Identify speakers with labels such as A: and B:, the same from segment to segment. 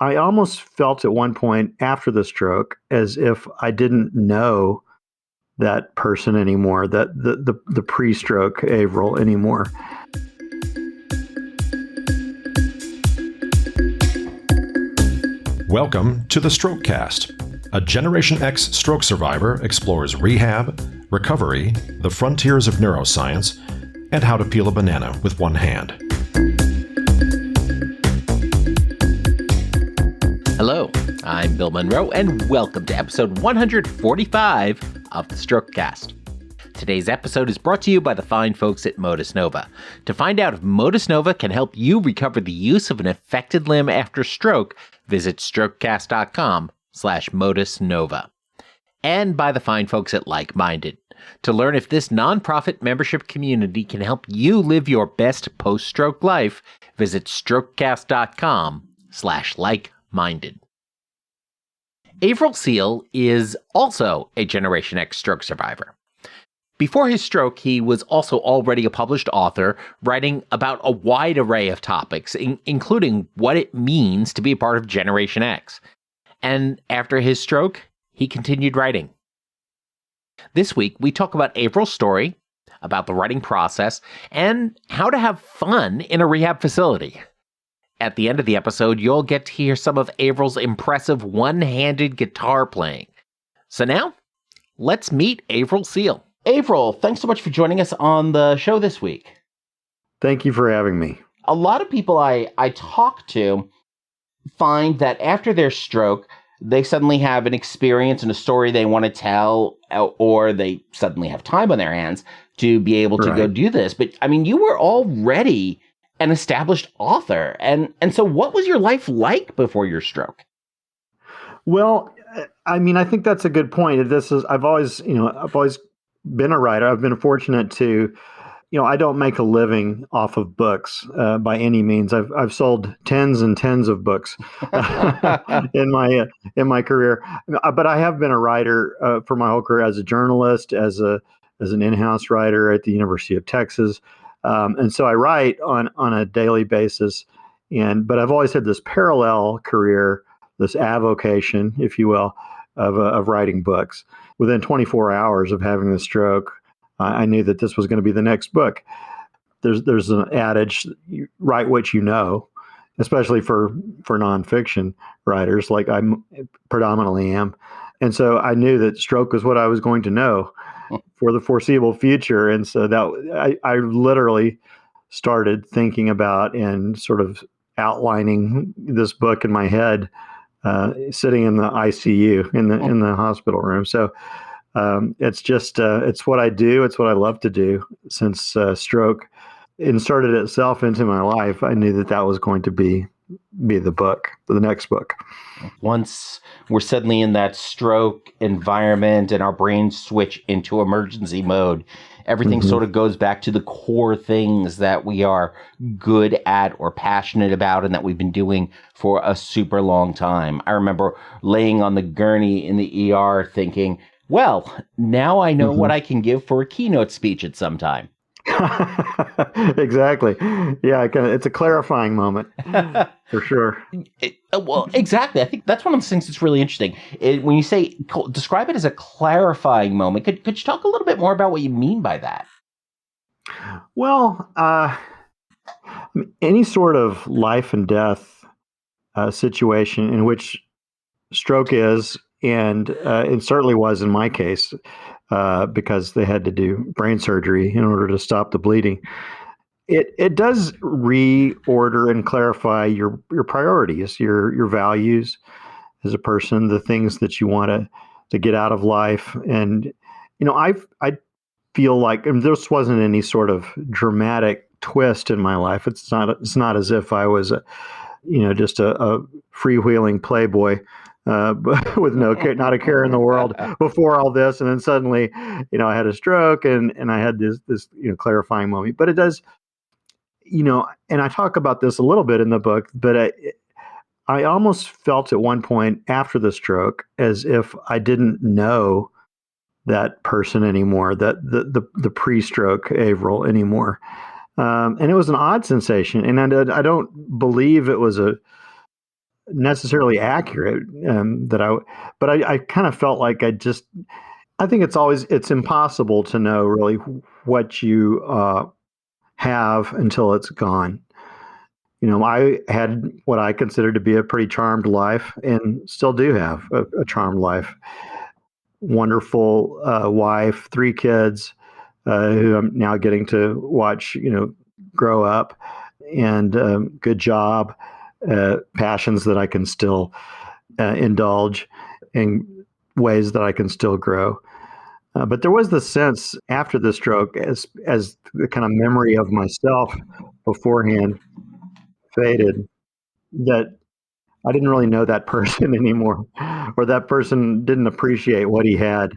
A: I almost felt at one point after the stroke as if I didn't know that person anymore, that the pre-stroke Avrel anymore.
B: Welcome to the Strokecast. A Generation X stroke survivor explores rehab, recovery, the frontiers of neuroscience, and how to peel a banana with one hand.
C: Hello, I'm Bill Monroe, and welcome to episode 145 of the Strokecast. Today's episode is brought to you by the fine folks at Modus Nova. To find out if Modus Nova can help you recover the use of an affected limb after stroke, visit strokecast.com/Modus Nova. And by the fine folks at Like Minded. To learn if this nonprofit membership community can help you live your best post-stroke life, visit strokecast.com/like-minded. Avrel Seale is also a Generation X stroke survivor. Before his stroke, he was also already a published author, writing about a wide array of topics, including what it means to be a part of Generation X. And after his stroke, he continued writing. This week, we talk about Avrel's story, about the writing process, and how to have fun in a rehab facility. At the end of the episode, you'll get to hear some of Avrel's impressive one-handed guitar playing. So now, let's meet Avrel Seale. Avrel, thanks so much for joining us on the show this week.
A: Thank you for having me.
C: A lot of people I talk to find that after their stroke, they suddenly have an experience and a story they want to tell, or they suddenly have time on their hands to be able to go do this. But I mean, you were already an established author. And so what was your life like before your stroke?
A: Well, I mean, I think that's a good point. I've always been a writer. I've been fortunate to, I don't make a living off of books by any means. I've sold tens and tens of books in my career, but I have been a writer for my whole career as a journalist, as an in-house writer at the University of Texas, and so I write on a daily basis. But I've always had this parallel career, this avocation, if you will, of writing books. Within 24 hours of having the stroke, I knew that this was going to be the next book. There's an adage, you write what you know, especially for nonfiction writers like I predominantly am. And so I knew that stroke was what I was going to know for the foreseeable future. And so that I literally started thinking about and sort of outlining this book in my head, sitting in the ICU in the hospital room. So it's what I do. It's what I love to do. Since stroke inserted itself into my life, I knew that was going to be the book, the next book.
C: Once we're suddenly in that stroke environment and our brains switch into emergency mode, everything sort of goes back to the core things that we are good at or passionate about and that we've been doing for a super long time. I remember laying on the gurney in the ER thinking, well, now I know what I can give for a keynote speech at some time.
A: Exactly. Yeah, it's a clarifying moment for sure.
C: Well, exactly. I think that's one of the things that's really interesting. When you say describe it as a clarifying moment, could you talk a little bit more about what you mean by that?
A: Well, any sort of life and death situation in which stroke is, and it certainly was in my case, because they had to do brain surgery in order to stop the bleeding. It does reorder and clarify your priorities, your values as a person, the things that you want to get out of life. And I feel like, and this wasn't any sort of dramatic twist in my life. It's not as if I was just a freewheeling playboy with not a care in the world before all this, and then suddenly, I had a stroke and I had this clarifying moment. But it does, and I talk about this a little bit in the book, but I almost felt at one point after the stroke as if I didn't know that person anymore, that the pre-stroke Avrel anymore, and it was an odd sensation, and I don't believe it was necessarily accurate. But I kind of felt like I think it's impossible to know really what you have until it's gone. I had what I consider to be a pretty charmed life, and still do have a charmed life. Wonderful wife, 3 kids, who I'm now getting to watch, grow up, and good job, passions that I can still indulge, in ways that I can still grow. But there was the sense after the stroke, as the kind of memory of myself beforehand faded, that I didn't really know that person anymore, or that person didn't appreciate what he had.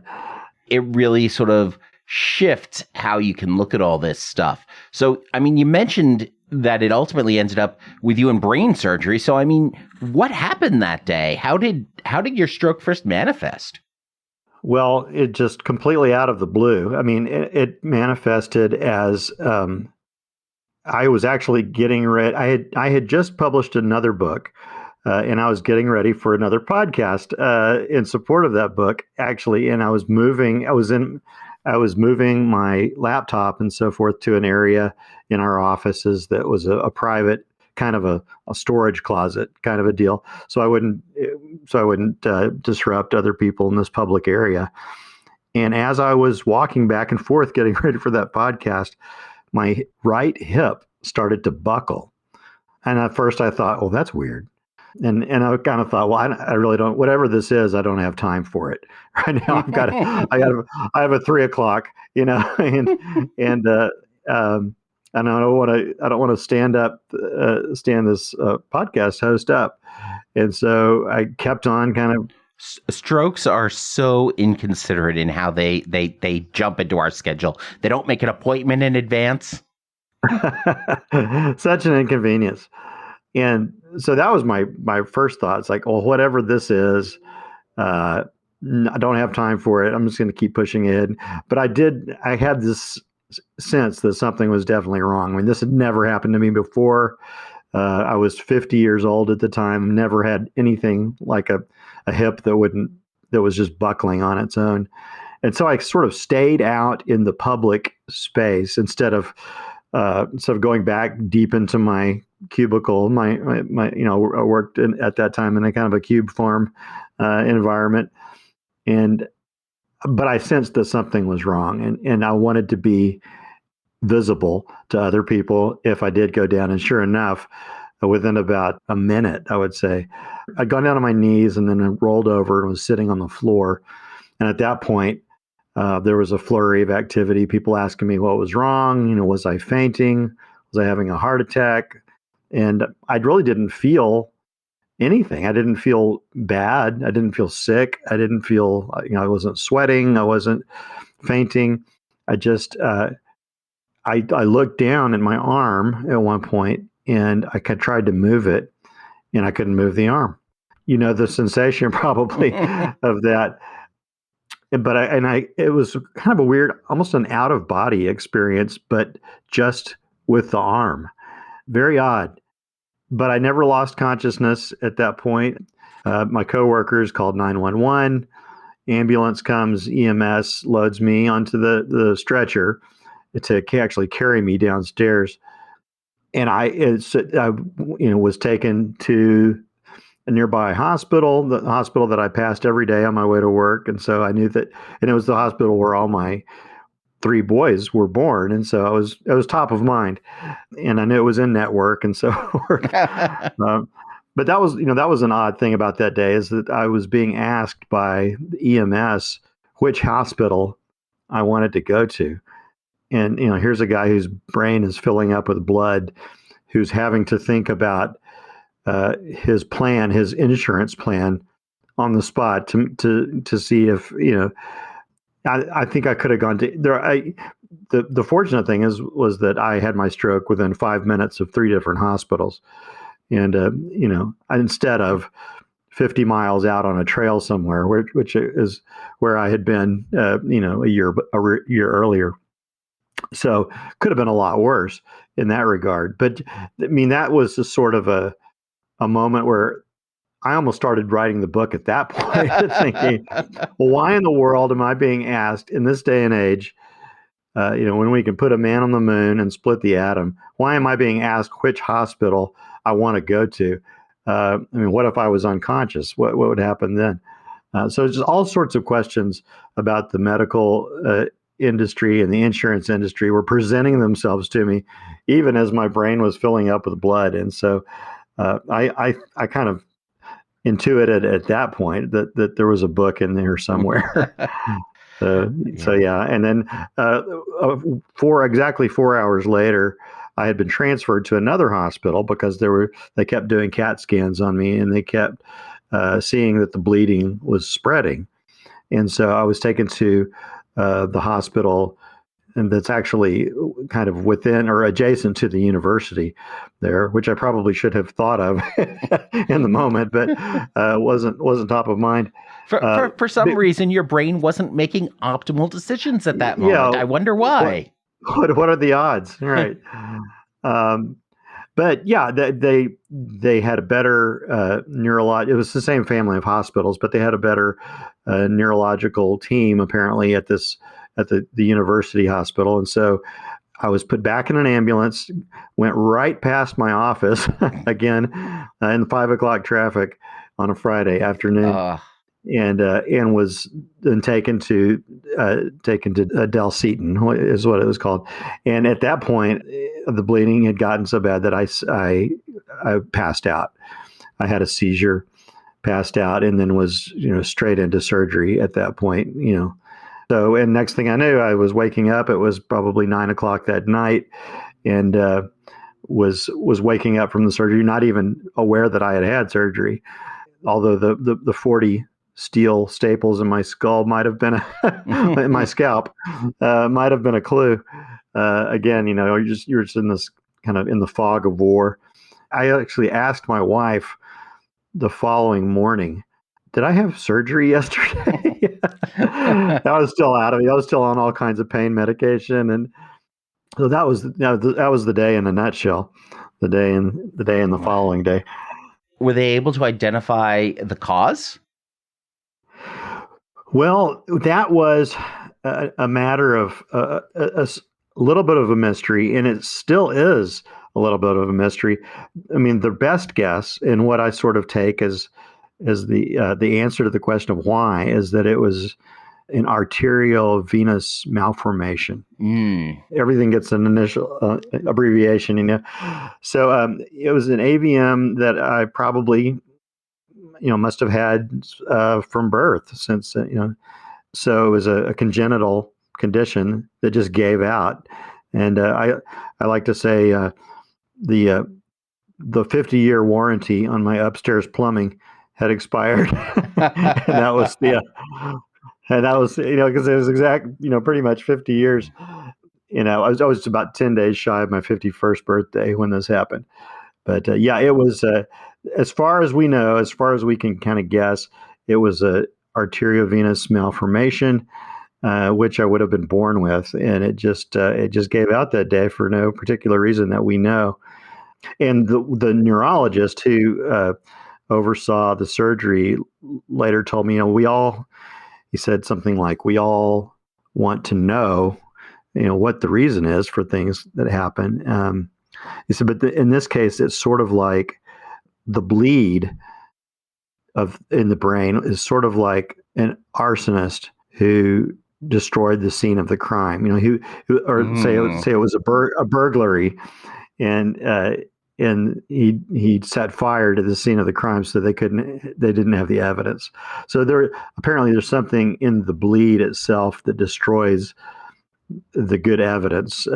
D: It really sort of shifts how you can look at all this stuff. So, I mean, you mentioned that it ultimately ended up with you in brain surgery. So, I mean, what happened that day? How did your stroke first manifest?
A: Well, it just completely out of the blue. I mean, it manifested as I was actually getting ready. I had just published another book, and I was getting ready for another podcast in support of that book, actually. And I was moving. I was moving my laptop and so forth to an area in our offices that was a private kind of a storage closet kind of a deal. So I wouldn't disrupt other people in this public area. And as I was walking back and forth getting ready for that podcast, my right hip started to buckle. And at first I thought, well, that's weird. And I kind of thought, well, I really don't, whatever this is, I don't have time for it right now. I have a 3:00, and I don't want to stand this podcast host up. And so I kept on kind of.
D: Strokes are so inconsiderate in how they jump into our schedule. They don't make an appointment in advance.
A: Such an inconvenience. And so that was my first thought. It's like, well, whatever this is, I don't have time for it. I'm just going to keep pushing it. But I had this sense that something was definitely wrong. I mean, this had never happened to me before. I was 50 years old at the time, never had anything like a hip that was just buckling on its own. And so I sort of stayed out in the public space instead of going back deep into my cubicle. My I worked at that time in a kind of a cube farm environment, but I sensed that something was wrong, and I wanted to be visible to other people if I did go down. And sure enough, within about a minute, I would say, I'd gone down on my knees and then I rolled over and was sitting on the floor. And at that point, there was a flurry of activity, people asking me what was wrong. Was I fainting? Was I having a heart attack? And I really didn't feel anything. I didn't feel bad. I didn't feel sick. I didn't feel, I wasn't sweating. I wasn't fainting. I just, I looked down at my arm at one point and I tried to move it and I couldn't move the arm. The sensation probably of that. But it was kind of a weird, almost an out of body experience, but just with the arm. Very odd. But I never lost consciousness at that point. My coworkers called 911. Ambulance comes, EMS loads me onto the stretcher to actually carry me downstairs. And I was taken to a nearby hospital, the hospital that I passed every day on my way to work. And so I knew that, and it was the hospital where all my 3 boys were born. And so it was top of mind, and I knew it was in network. And so, but that was an odd thing about that day, is that I was being asked by the EMS which hospital I wanted to go to. And, here's a guy whose brain is filling up with blood, who's having to think about his plan, his insurance plan, on the spot to see if, I think I could have gone to there. The fortunate thing was that I had my stroke within 5 minutes of 3 different hospitals. And, instead of 50 miles out on a trail somewhere, which is where I had been, a year earlier. So could have been a lot worse in that regard. But I mean, that was a sort of a moment where I almost started writing the book at that point, thinking, well, why in the world am I being asked in this day and age, when we can put a man on the moon and split the atom, why am I being asked which hospital I want to go to? What if I was unconscious? What would happen then? So just all sorts of questions about the medical industry and the insurance industry were presenting themselves to me, even as my brain was filling up with blood. And so I kind of intuited at that point that there was a book in there somewhere. So yeah, and then exactly 4 hours later, I had been transferred to another hospital because they kept doing CAT scans on me, and they kept seeing that the bleeding was spreading, and so I was taken to the hospital, and that's actually kind of within or adjacent to the university there, which I probably should have thought of in the moment, but wasn't top of mind.
D: For some reason, your brain wasn't making optimal decisions at that moment.
A: Yeah,
D: I wonder why.
A: What are the odds? Right. But yeah, they had a better neurological. It was the same family of hospitals, but they had a better neurological team apparently at the university hospital, and so I was put back in an ambulance, went right past my office again in the 5 o'clock traffic on a Friday afternoon, and was then taken to Del Seaton is what it was called. And at that point, the bleeding had gotten so bad that I passed out. I had a seizure, passed out, and then was straight into surgery at that point. So, and next thing I knew, I was waking up. It was probably 9 o'clock that night, and was waking up from the surgery, not even aware that I had surgery. Although the 40 steel staples in my skull might have been in my scalp, might have been a clue. Again, you're just in this kind of in the fog of war. I actually asked my wife the following morning, did I have surgery yesterday? I was still out of it. I was still on all kinds of pain medication, and so that was the day in a nutshell. The day and the following day.
D: Were they able to identify the cause?
A: Well, that was a matter of a little bit of a mystery, and it still is a little bit of a mystery. I mean, the best guess, and what I sort of take as the answer to the question of why, is that it was an arterial venous malformation. Everything gets an initial abbreviation, So it was an AVM that I probably, must have had from birth, since So it was a congenital condition that just gave out, and I like to say the 50-year warranty on my upstairs plumbing had expired, and that was because it was pretty much 50 years. I was about 10 days shy of my 51st birthday when this happened. But it was, as far as we know, as far as we can kind of guess, it was a arteriovenous malformation, which I would have been born with, and it just gave out that day for no particular reason that we know. And the neurologist who oversaw the surgery later told me, he said something like, we all want to know, what the reason is for things that happen. He said, but in this case, it's sort of like the bleed in the brain is sort of like an arsonist who destroyed the scene of the crime. Say it was a burglary, and he set fire to the scene of the crime, so they didn't have the evidence. So there's something in the bleed itself that destroys the good evidence.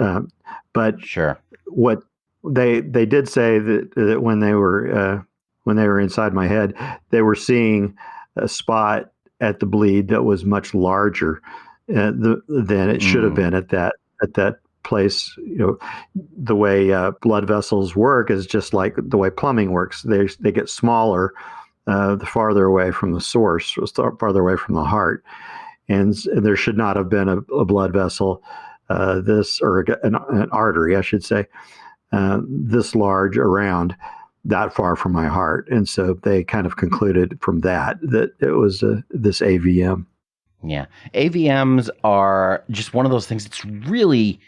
A: But
D: sure,
A: what they did say that when they were inside my head, they were seeing a spot at the bleed that was much larger than it should have been at that place. The way blood vessels work is just like the way plumbing works. They get smaller the farther away from the source, farther away from the heart, and there should not have been a blood vessel an artery, I should say, this large around. that far from my heart. And so they kind of concluded from that it was this AVM.
D: Yeah. AVMs are just one of those things. It's really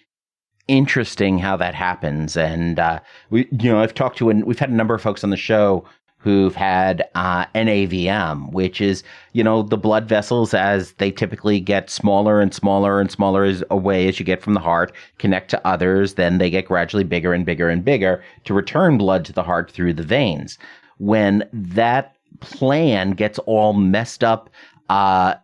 D: interesting how that happens. And I've talked to, and we've had a number of folks on the show who've had an AVM, which is, the blood vessels, as they typically get smaller and smaller and smaller away as you get from the heart, connect to others, then they get gradually bigger and bigger and bigger to return blood to the heart through the veins. When that plan gets all messed up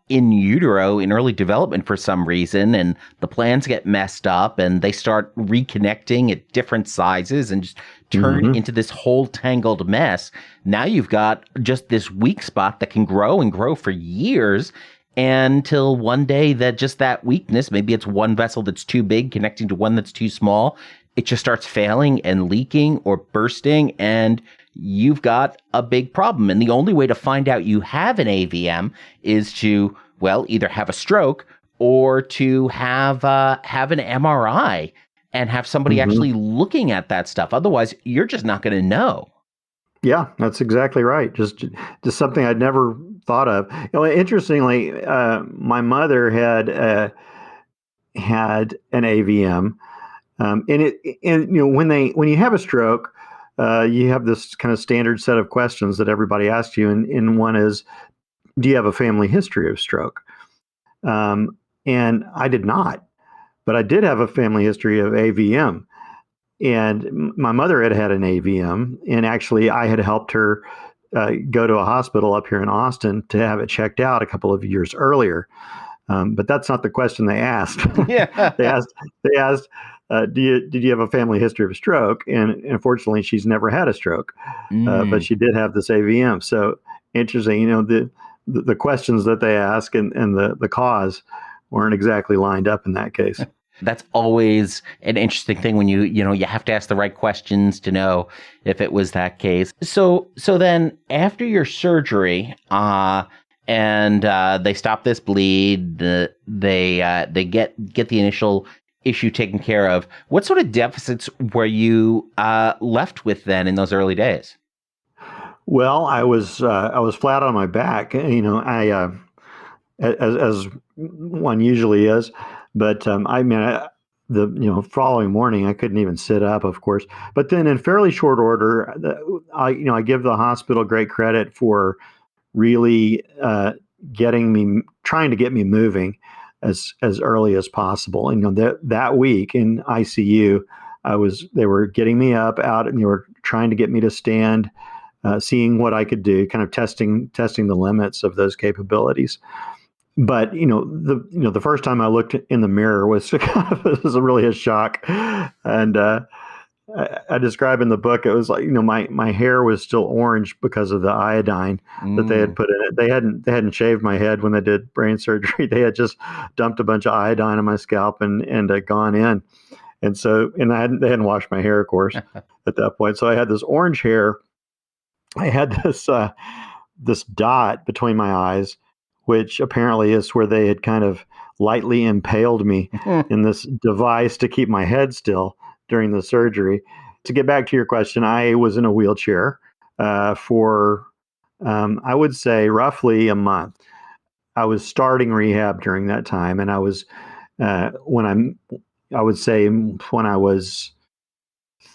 D: in utero in early development for some reason, and the plans get messed up and they start reconnecting at different sizes and just turn into this whole tangled mess. Now you've got just this weak spot that can grow and grow for years until one day that weakness, maybe it's one vessel that's too big connecting to one that's too small, it just starts failing and leaking or bursting, and you've got a big problem. And the only way to find out you have an AVM is to, either have a stroke or to have an MRI and have somebody actually looking at that stuff. Otherwise, you're just not going to know.
A: Yeah, that's exactly right. Just something I'd never thought of. Interestingly, my mother had an AVM, when you have a stroke, you have this kind of standard set of questions that everybody asks you, and one is, do you have a family history of stroke? And I did not, but I did have a family history of AVM. And my mother had an AVM, and actually I had helped her go to a hospital up here in Austin to have it checked out a couple of years earlier. But that's not the question they asked.
D: Yeah.
A: They asked, did you have a family history of stroke? And unfortunately, she's never had a stroke, but she did have this AVM. So interesting, the questions that they ask and the cause weren't exactly lined up in that case.
D: That's always an interesting thing when you have to ask the right questions to know if it was that case. So then after your surgery, and they stop this bleed, they get the initial issue taken care of. What sort of deficits were you left with then in those early days?
A: Well, I was flat on my back. I as one usually is. But the following morning, I couldn't even sit up, of course. But then, in fairly short order, I give the hospital great credit for really trying to get me moving as early as possible. And that week in ICU, they were getting me up out, and they were trying to get me to stand, seeing what I could do, kind of testing the limits of those capabilities. But the first time I looked in the mirror was really a shock, and I describe in the book, it was like my hair was still orange because of the iodine that they had put in it. They hadn't shaved my head when they did brain surgery. They had just dumped a bunch of iodine on my scalp and gone in, and they hadn't washed my hair, of course, at that point. So I had this orange hair. I had this dot between my eyes, which apparently is where they had kind of lightly impaled me in this device to keep my head still during the surgery. To get back to your question, I was in a wheelchair for, I would say, roughly a month. I was starting rehab during that time, and I was, when I was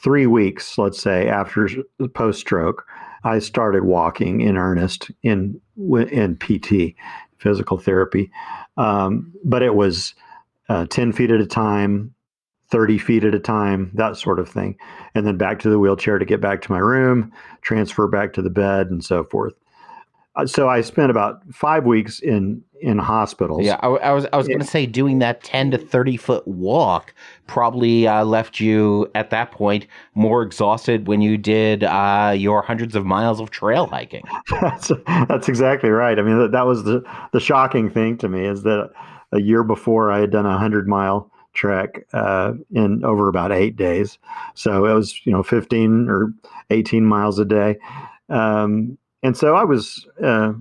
A: 3 weeks, let's say, after post-stroke, I started walking in earnest in PT, physical therapy. But it was 10 feet at a time, 30 feet at a time, that sort of thing. And then back to the wheelchair to get back to my room, transfer back to the bed, and so forth. So I spent about 5 weeks in hospitals.
D: Yeah, I was going to say doing that 10 to 30 foot walk probably left you at that point more exhausted when you did your hundreds of miles of trail hiking.
A: That's exactly right. I mean, that was the shocking thing to me, is that a year before I had done a 100-mile trek in over about 8 days. So it was 15 or 18 miles a day. And so I was, I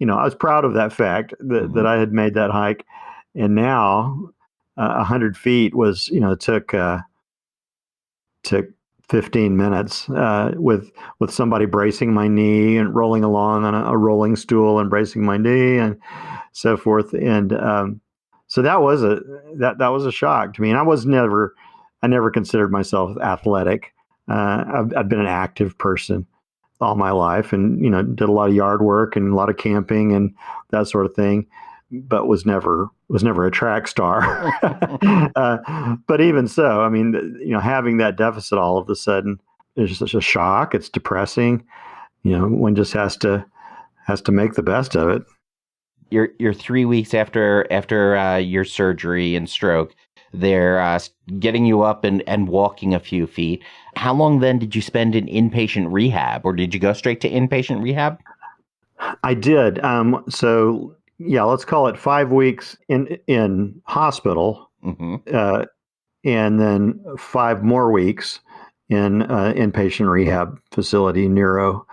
A: was proud of that fact that I had made that hike. And now 100 feet was, took 15 minutes with somebody bracing my knee and rolling along on a rolling stool and bracing my knee and so forth. And so that was a shock to me. And I never considered myself athletic. I've been an active person all my life, and did a lot of yard work and a lot of camping and that sort of thing, but was never a track star. But even so, I mean, having that deficit all of a sudden is just a shock. It's depressing. One just has to make the best of it.
D: You're 3 weeks after your surgery and stroke. They're getting you up and walking a few feet. How long then did you spend in inpatient rehab, or did you go straight to inpatient rehab?
A: I did. So yeah, let's call it 5 weeks in hospital, and then 5 more weeks in inpatient rehab facility, neuro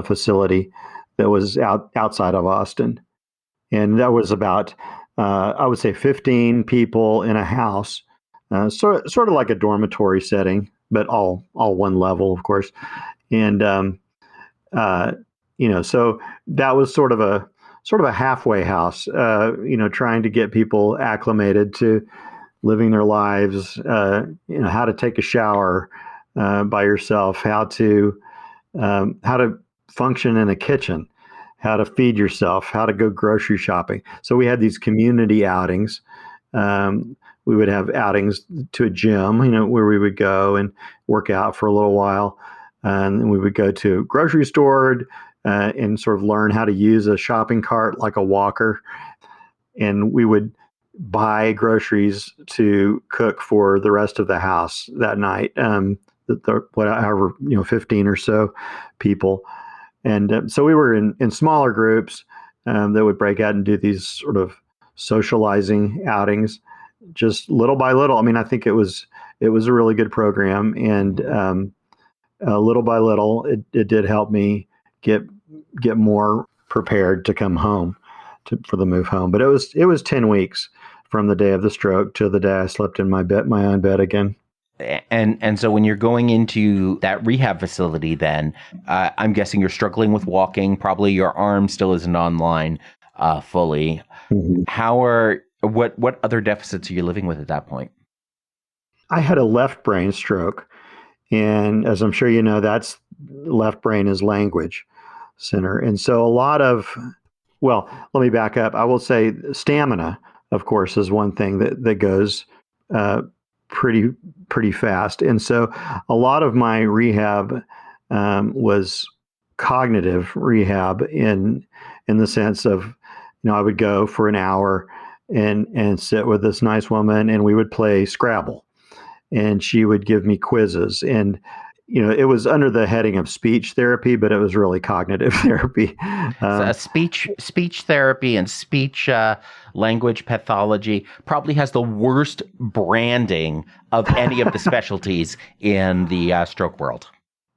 A: facility that was outside of Austin, and that was about I would say 15 people in a house, sort of like a dormitory setting, but all one level, of course, and so that was sort of a halfway house, trying to get people acclimated to living their lives, how to take a shower by yourself, how to function in a kitchen, how to feed yourself, how to go grocery shopping. So we had these community outings. We would have outings to a gym, where we would go and work out for a little while. And we would go to a grocery store and sort of learn how to use a shopping cart like a walker. And we would buy groceries to cook for the rest of the house that night, however, 15 or so people. And so we were in smaller groups that would break out and do these sort of socializing outings, just little by little. I mean, I think it was a really good program, and little by little, it did help me get more prepared to come home for the move home. But it was 10 weeks from the day of the stroke to the day I slept in my own bed again.
D: And so when you're going into that rehab facility, then I'm guessing you're struggling with walking. Probably your arm still isn't online fully. Mm-hmm. What other deficits are you living with at that point?
A: I had a left brain stroke, and as I'm sure you know, that's left brain is language center, and so a lot of, well, let me back up. I will say stamina, of course, is one thing that goes pretty fast. And so a lot of my rehab was cognitive rehab in the sense of, I would go for an hour and sit with this nice woman, and we would play Scrabble, and she would give me quizzes. And it was under the heading of speech therapy, but it was really cognitive therapy.
D: Speech therapy and speech language pathology probably has the worst branding of any of the specialties in the stroke world.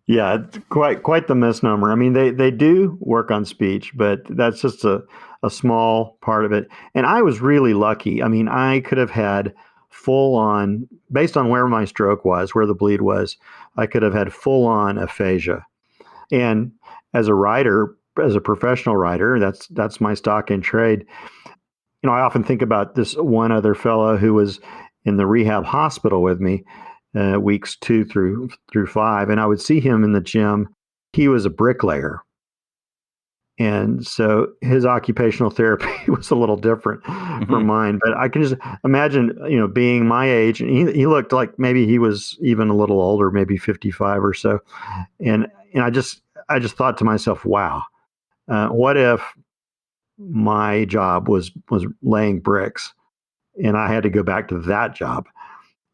A: Yeah, quite the misnomer. I mean, they do work on speech, but that's just a small part of it. And I was really lucky. I mean, I could have had full on, based on where my stroke was, where the bleed was, I could have had full on aphasia. And as a writer, as a professional writer, that's my stock in trade. I often think about this one other fellow who was in the rehab hospital with me, weeks 2 through 5, and I would see him in the gym. He was a bricklayer. And so his occupational therapy was a little different from mine, but I can just imagine, being my age, and he looked like maybe he was even a little older, maybe 55 or so. And I just thought to myself, wow, what if my job was laying bricks and I had to go back to that job?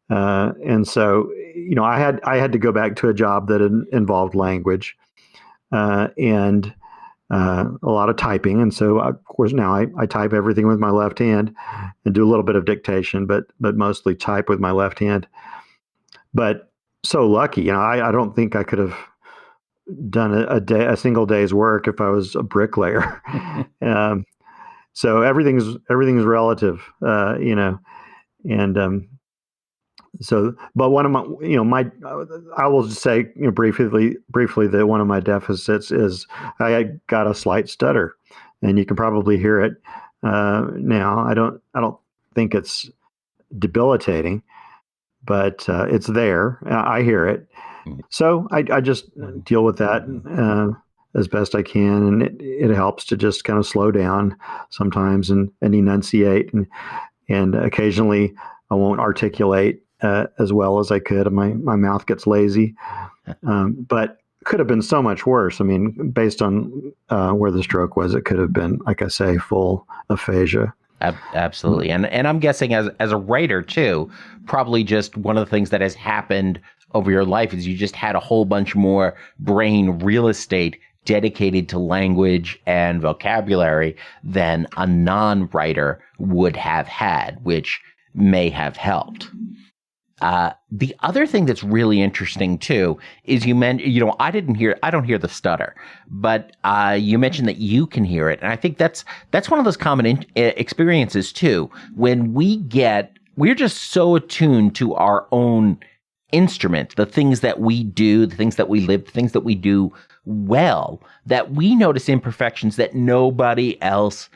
A: And so, I had to go back to a job that involved language, and a lot of typing. And so, of course, now I type everything with my left hand and do a little bit of dictation, but mostly type with my left hand. But so lucky, I don't think I could have done a single day's work if I was a bricklayer. So everything's relative, and But one of my, I will just say, briefly that one of my deficits is I got a slight stutter, and you can probably hear it now. I don't think it's debilitating, but it's there. I hear it. So I just deal with that as best I can, and it helps to just kind of slow down sometimes and enunciate, and occasionally I won't articulate as well as I could, and my mouth gets lazy. But could have been so much worse. I mean, based on where the stroke was, it could have been, like I say, full aphasia.
D: Absolutely. And I'm guessing as a writer too, probably just one of the things that has happened over your life is you just had a whole bunch more brain real estate dedicated to language and vocabulary than a non-writer would have had, which may have helped. The other thing that's really interesting too is you mentioned, I don't hear the stutter, but you mentioned that you can hear it, and I think that's one of those common experiences too. When we're just so attuned to our own instrument, the things that we do, the things that we live, the things that we do well, that we notice imperfections that nobody else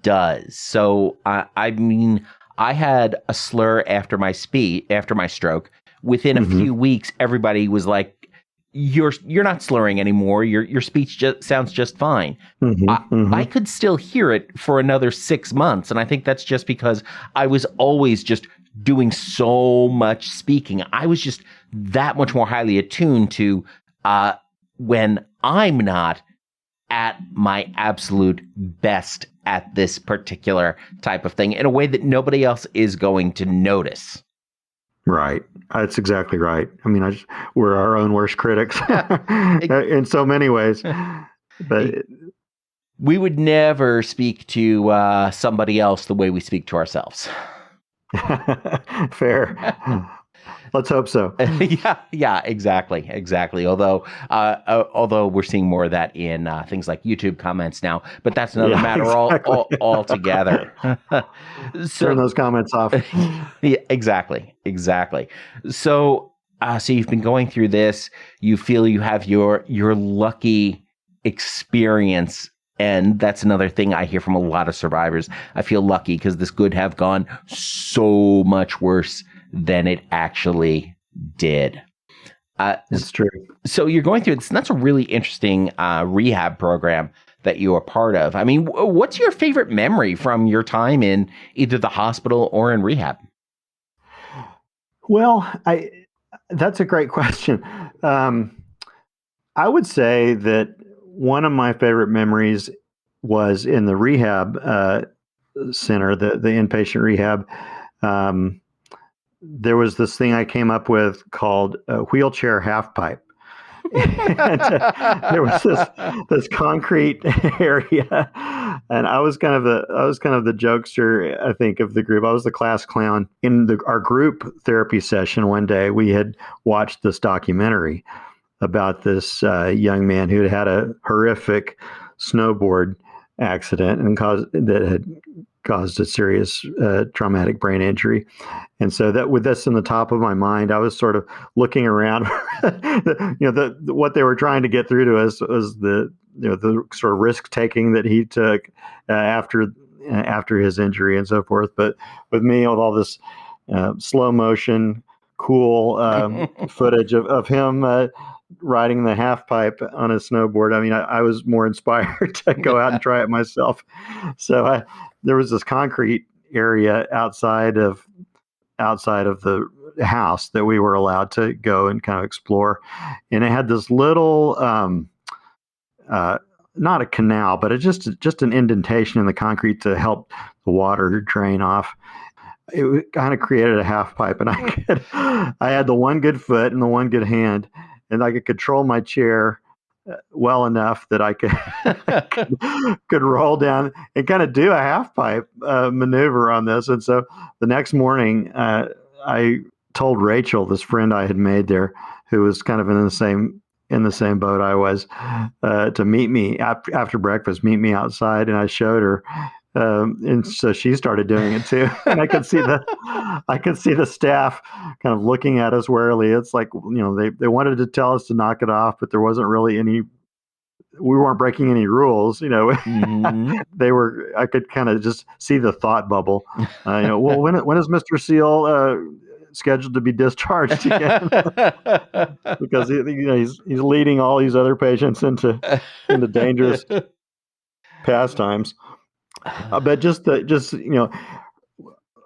D: does. So I had a slur after my stroke. Within a few weeks, everybody was like, "You're not slurring anymore. Your speech sounds just fine." I could still hear it for another 6 months, and I think that's just because I was always just doing so much speaking. I was just that much more highly attuned to when I'm not at my absolute best at this particular type of thing in a way that nobody else is going to notice.
A: Right. That's exactly right. I mean, we're our own worst critics in so many ways. But
D: we would never speak to somebody else the way we speak to ourselves.
A: Fair. Let's hope so.
D: Yeah, exactly. Although we're seeing more of that in things like YouTube comments now, but that's another matter altogether.
A: So, turn those comments off.
D: Yeah, exactly. So you've been going through this. You feel you have your lucky experience. And that's another thing I hear from a lot of survivors. I feel lucky because this could have gone so much worse than it actually did.
A: That's true.
D: So you're going through this, and that's a really interesting rehab program that you are part of. I mean, what's your favorite memory from your time in either the hospital or in rehab?
A: Well, that's a great question. I would say that one of my favorite memories was in the rehab center, the inpatient rehab. There was this thing I came up with called a wheelchair half pipe. And, there was this concrete area, and I was kind of the jokester, I think, of the group. I was the class clown. In our group therapy session one day, we had watched this documentary about this young man who had a horrific snowboard accident that had caused a serious traumatic brain injury. And so that, with this in the top of my mind, I was sort of looking around. What they were trying to get through to us was the sort of risk taking that he took after his injury and so forth. But with me, with all this slow motion, cool footage of him riding the half pipe on a snowboard, I mean, I was more inspired to go out and try it myself. So there was this concrete area outside of the house that we were allowed to go and kind of explore, and it had this little not a canal, but it's just an indentation in the concrete to help the water drain off. It kind of created a half pipe, and I had the one good foot and the one good hand, and I could control my chair well enough that I could roll down and kind of do a half pipe maneuver on this. And so the next morning, I told Rachel, this friend I had made there, who was kind of in the same boat I was, to meet me after breakfast, meet me outside. And I showed her, And so she started doing it too. And I could see the staff kind of looking at us warily. It's like, they wanted to tell us to knock it off, but there wasn't really we weren't breaking any rules,
D: Mm-hmm.
A: I could kind of just see the thought bubble. Well, when is Mr. Seale scheduled to be discharged again? Because he's leading all these other patients into dangerous pastimes. But just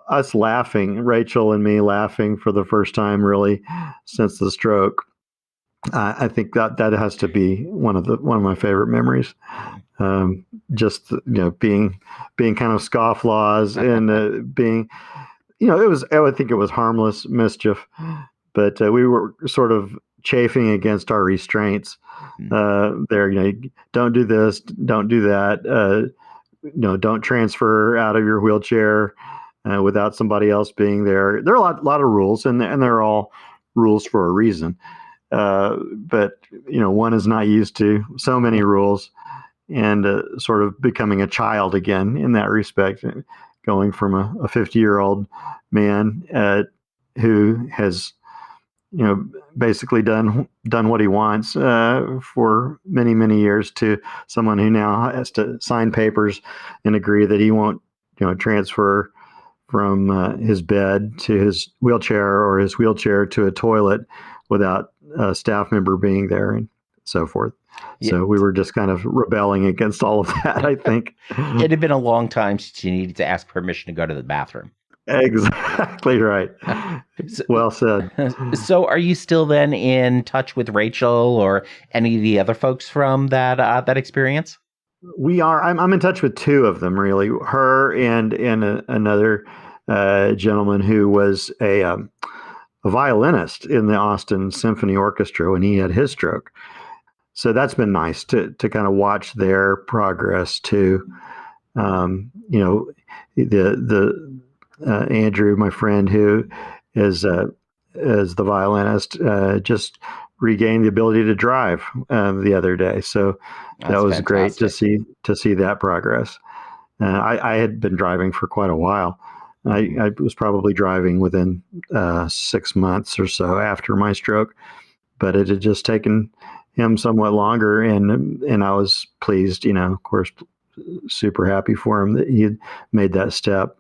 A: us laughing, Rachel and me laughing for the first time really since the stroke. I think that has to be one of my favorite memories. Just being kind of scofflaws and being, I think it was harmless mischief, but we were sort of chafing against our restraints. There, don't do this, don't do that. Don't transfer out of your wheelchair without somebody else being there. There are a lot of rules, and they're all rules for a reason. But one is not used to so many rules, and sort of becoming a child again in that respect, going from a 50-year-old man who has basically done what he wants for many years, to someone who now has to sign papers and agree that he won't transfer from his bed to his wheelchair, or his wheelchair to a toilet, without a staff member being there, and so forth. Yeah. So we were just kind of rebelling against all of that, I think.
D: It had been a long time since you needed to ask permission to go to the bathroom.
A: Exactly right. Well said.
D: So are you still then in touch with Rachel or any of the other folks from that experience?
A: We are. I'm in touch with two of them, really. Her and another gentleman who was a violinist in the Austin Symphony Orchestra when he had his stroke. So that's been nice to kind of watch their progress too. Andrew, my friend, who is the violinist, just regained the ability to drive the other day. So that was fantastic. Great to see that progress. I had been driving for quite a while. I was probably driving within 6 months or so after my stroke, but it had just taken him somewhat longer, and I was pleased, of course, super happy for him that he had made that step.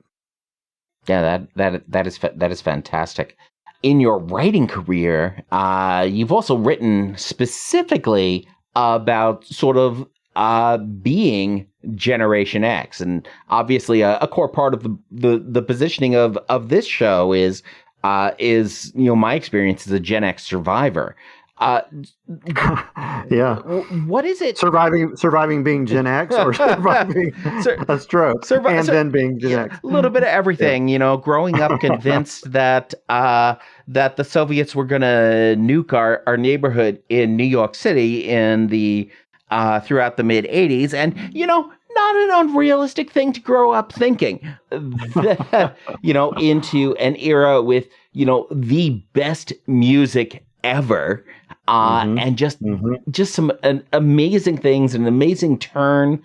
D: Yeah, that is fantastic. In your writing career, you've also written specifically about sort of being Generation X, and obviously a core part of the positioning of this show is my experience as a Gen X survivor.
A: Yeah.
D: What is it?
A: Surviving being Gen X, or surviving a stroke, then being Gen X.
D: A little bit of everything, growing up convinced that the Soviets were going to nuke our neighborhood in New York City in the throughout the mid 80s, and not an unrealistic thing to grow up thinking. Into an era with the best music ever. And just some amazing things, an amazing turn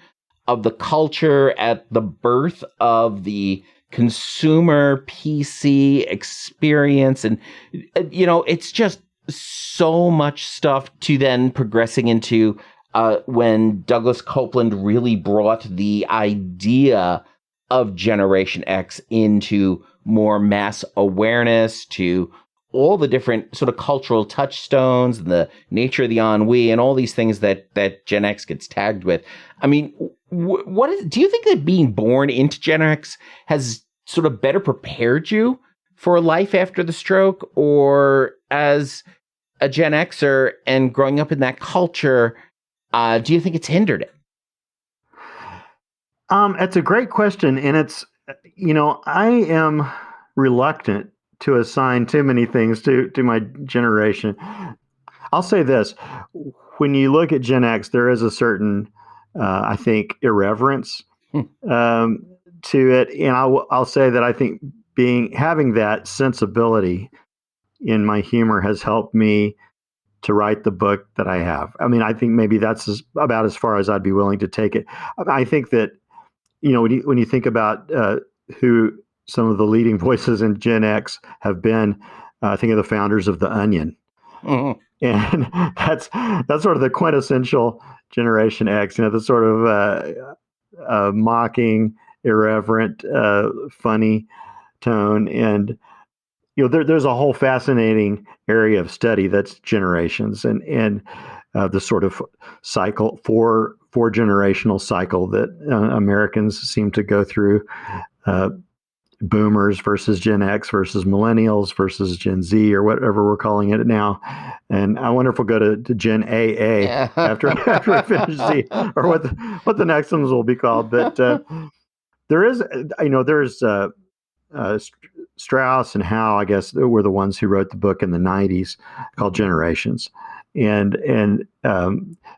D: of the culture at the birth of the consumer PC experience. And, it's just so much stuff to then progressing into when Douglas Copeland really brought the idea of Generation X into more mass awareness, to all the different sort of cultural touchstones and the nature of the ennui and all these things that Gen X gets tagged with. I mean, do you think that being born into Gen X has sort of better prepared you for life after the stroke, or as a Gen Xer and growing up in that culture, do you think it's hindered it?
A: It's a great question. And it's, I am reluctant to assign too many things to my generation. I'll say this: when you look at Gen X, there is a certain, I think, irreverence to it, and I'll say that I think having that sensibility in my humor has helped me to write the book that I have. I mean, I think maybe that's about as far as I'd be willing to take it. I think that when you think about who some of the leading voices in Gen X have been, think of the founders of The Onion.
D: Mhm.
A: And that's sort of the quintessential Generation X, the sort of mocking, irreverent, funny tone. And, there's a whole fascinating area of study that's generations and the sort of cycle, four generational cycle that Americans seem to go through. Boomers versus Gen X versus millennials versus Gen Z or whatever we're calling it now. And I wonder if we'll go to Gen AA after we finish Z, or what the next ones will be called. But there's Strauss and Howe, I guess, were the ones who wrote the book in the 90s called Generations. And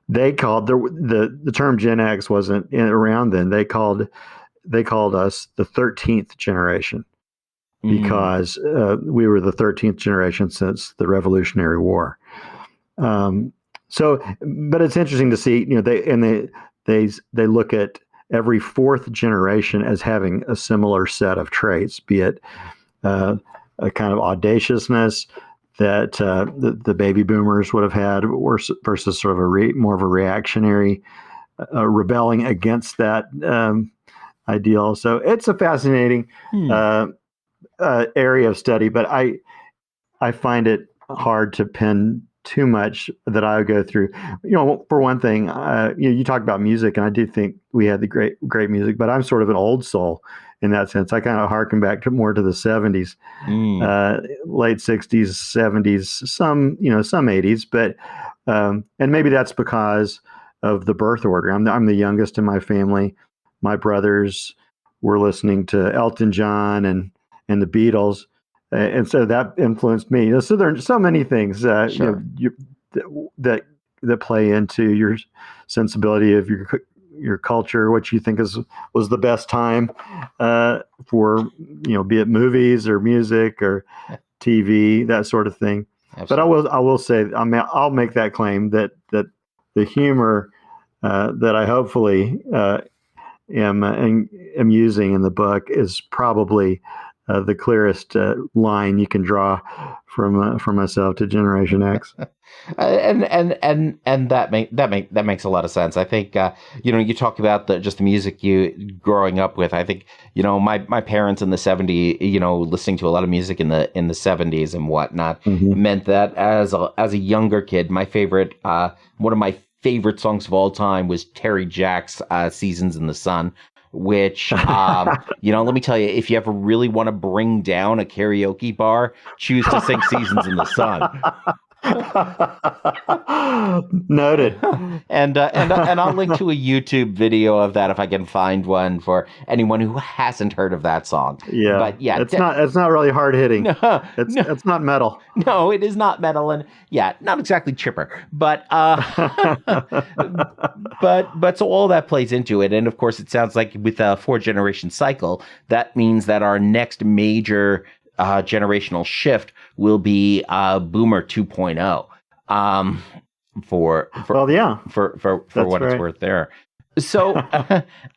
A: they called the term Gen X wasn't around then. They called us the 13th generation because we were the 13th generation since the Revolutionary War. But it's interesting to see, they look at every fourth generation as having a similar set of traits, be it a kind of audaciousness that the baby boomers would have had versus sort of more of a reactionary rebelling against that ideal. So it's a fascinating area of study, but I find it hard to pin too much that I would go through. For one thing, you talk about music, and I do think we had the great music, but I'm sort of an old soul in that sense. I kind of harken back more to the 70s, late 60s, 70s, some 80s, but and maybe that's because of the birth order. I'm the youngest in my family. My brothers were listening to Elton John and the Beatles, and so that influenced me. So there are so many things that play into your sensibility of your culture, what you think was the best time for be it movies or music or TV, that sort of thing. Absolutely. But I will say, I'll make that claim that the humor that I hopefully am using in the book is probably the clearest line you can draw from myself to Generation X.
D: and that makes a lot of sense. I think you talk about the music you growing up with. I think my parents in the 70s, listening to a lot of music in the 70s and whatnot, meant that as a younger kid, my favorite one of my favorite songs of all time was Terry Jack's Seasons in the Sun, which, let me tell you, if you ever really want to bring down a karaoke bar, choose to sing Seasons in the Sun.
A: Noted.
D: And I'll link to a YouTube video of that if I can find one for anyone who hasn't heard of that song.
A: Yeah, but yeah, it's not really hard hitting. It's not metal.
D: No, it is not metal, and not exactly chipper. But but so all that plays into it, and of course, it sounds like with a 4-generation cycle, that means that our next major generational shift will be Boomer 2.0. For what it's worth there. So,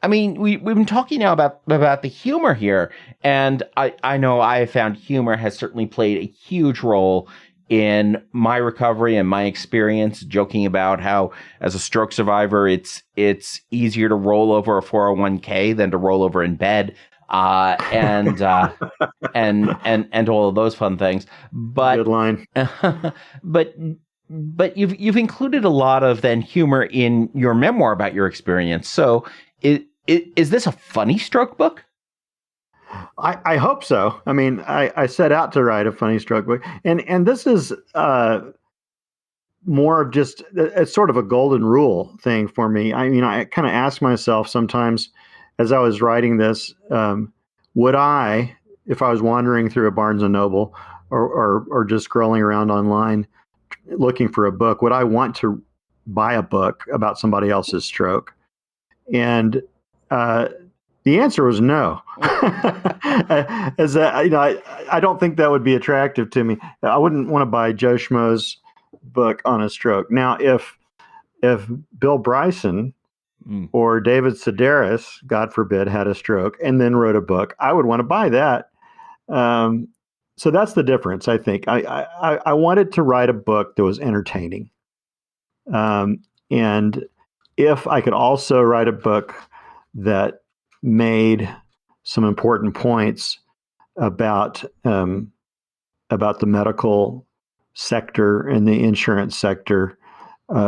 D: we've been talking now about the humor here, and I know I have found humor has certainly played a huge role in my recovery and my experience, joking about how as a stroke survivor, it's easier to roll over a 401k than to roll over in bed. And all of those fun things. But
A: good line.
D: But you've included a lot of then humor in your memoir about your experience. So is this a funny stroke book?
A: I hope so. I set out to write a funny stroke book, and this is more of just it's sort of a golden rule thing for me. I kind of ask myself sometimes, as I was writing this, would I, if I was wandering through a Barnes and Noble or just scrolling around online looking for a book, would I want to buy a book about somebody else's stroke? And the answer was no. I don't think that would be attractive to me. I wouldn't want to buy Joe Schmo's book on a stroke. Now, if Bill Bryson or David Sedaris, God forbid, had a stroke and then wrote a book, I would want to buy that. So that's the difference, I think. I wanted to write a book that was entertaining. And if I could also write a book that made some important points about the medical sector and the insurance sector,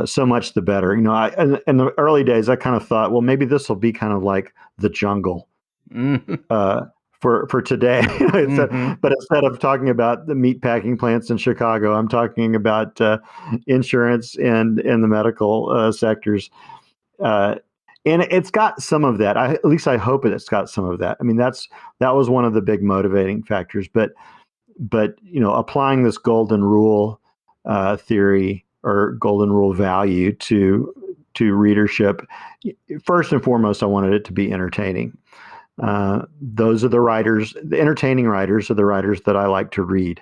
A: so much the better. In the early days, I kind of thought, well, maybe this will be kind of like The Jungle for today. But instead of talking about the meat packing plants in Chicago, I'm talking about insurance and the medical sectors. And it's got some of that. At least I hope it's got some of that. I mean, that was one of the big motivating factors. But applying this golden rule theory or golden rule value to readership, first and foremost, I wanted it to be entertaining. Those are the writers, the entertaining writers are the writers that I like to read.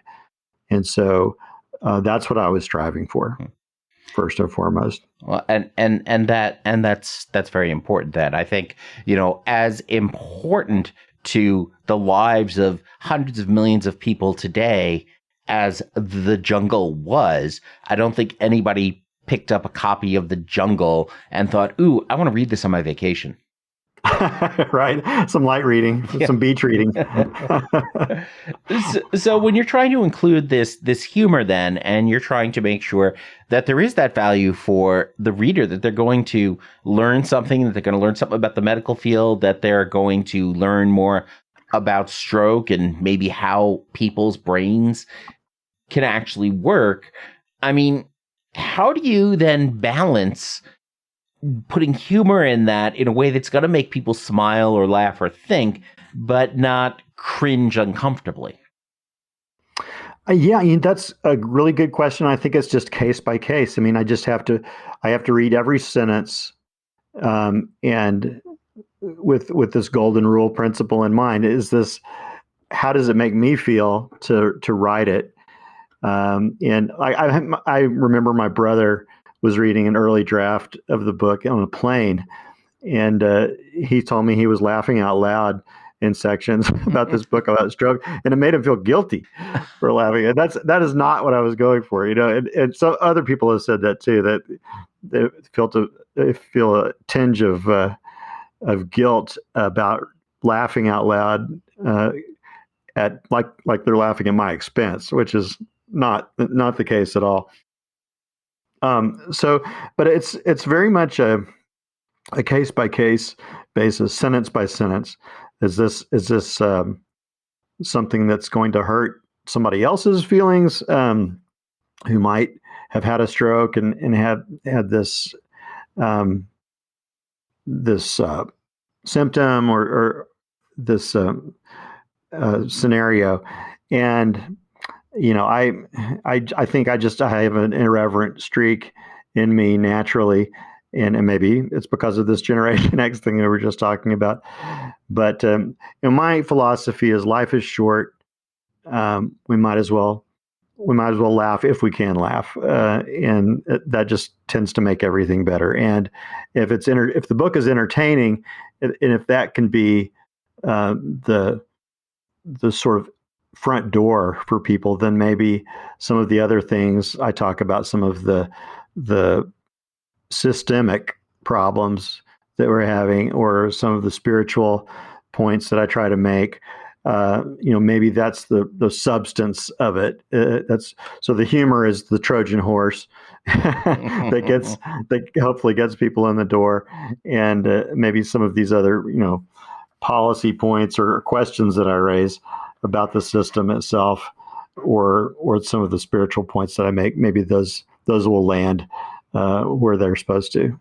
A: And so that's what I was striving for, first and foremost.
D: Well, and that's very important then. I think, as important to the lives of hundreds of millions of people today as The Jungle was, I don't think anybody picked up a copy of The Jungle and thought, ooh, I want to read this on my vacation.
A: Right. Some light reading, some beach reading.
D: So when you're trying to include this humor then, and you're trying to make sure that there is that value for the reader, that they're going to learn something, that they're going to learn something about the medical field, that they're going to learn more about stroke and maybe how people's brains can actually work. I mean, how do you then balance putting humor in that in a way that's going to make people smile or laugh or think, but not cringe uncomfortably?
A: Yeah, that's a really good question. I think it's just case by case. I mean, I have to read every sentence, and with this golden rule principle in mind, how does it make me feel to write it? And I remember my brother was reading an early draft of the book on a plane, and he told me he was laughing out loud in sections about this book about stroke, and it made him feel guilty for laughing. And that is not what I was going for, And so other people have said that too, that they feel a tinge of guilt about laughing out loud at like they're laughing at my expense, which is not the case at all. But it's very much a case by case basis, sentence by sentence. Is this something that's going to hurt somebody else's feelings, who might have had a stroke and had this symptom or this scenario? And I think I have an irreverent streak in me naturally, and maybe it's because of this Generation X thing that we were just talking about. But my philosophy is life is short. We might as well laugh if we can laugh, and that just tends to make everything better. And if if the book is entertaining, and if that can be the sort of front door for people, then maybe some of the other things I talk about, some of the systemic problems that we're having, or some of the spiritual points that I try to make, maybe that's the substance of it. So the humor is the Trojan horse that hopefully gets people in the door, and maybe some of these other policy points or questions that I raise about the system itself, or some of the spiritual points that I make, maybe those will land where they're supposed to.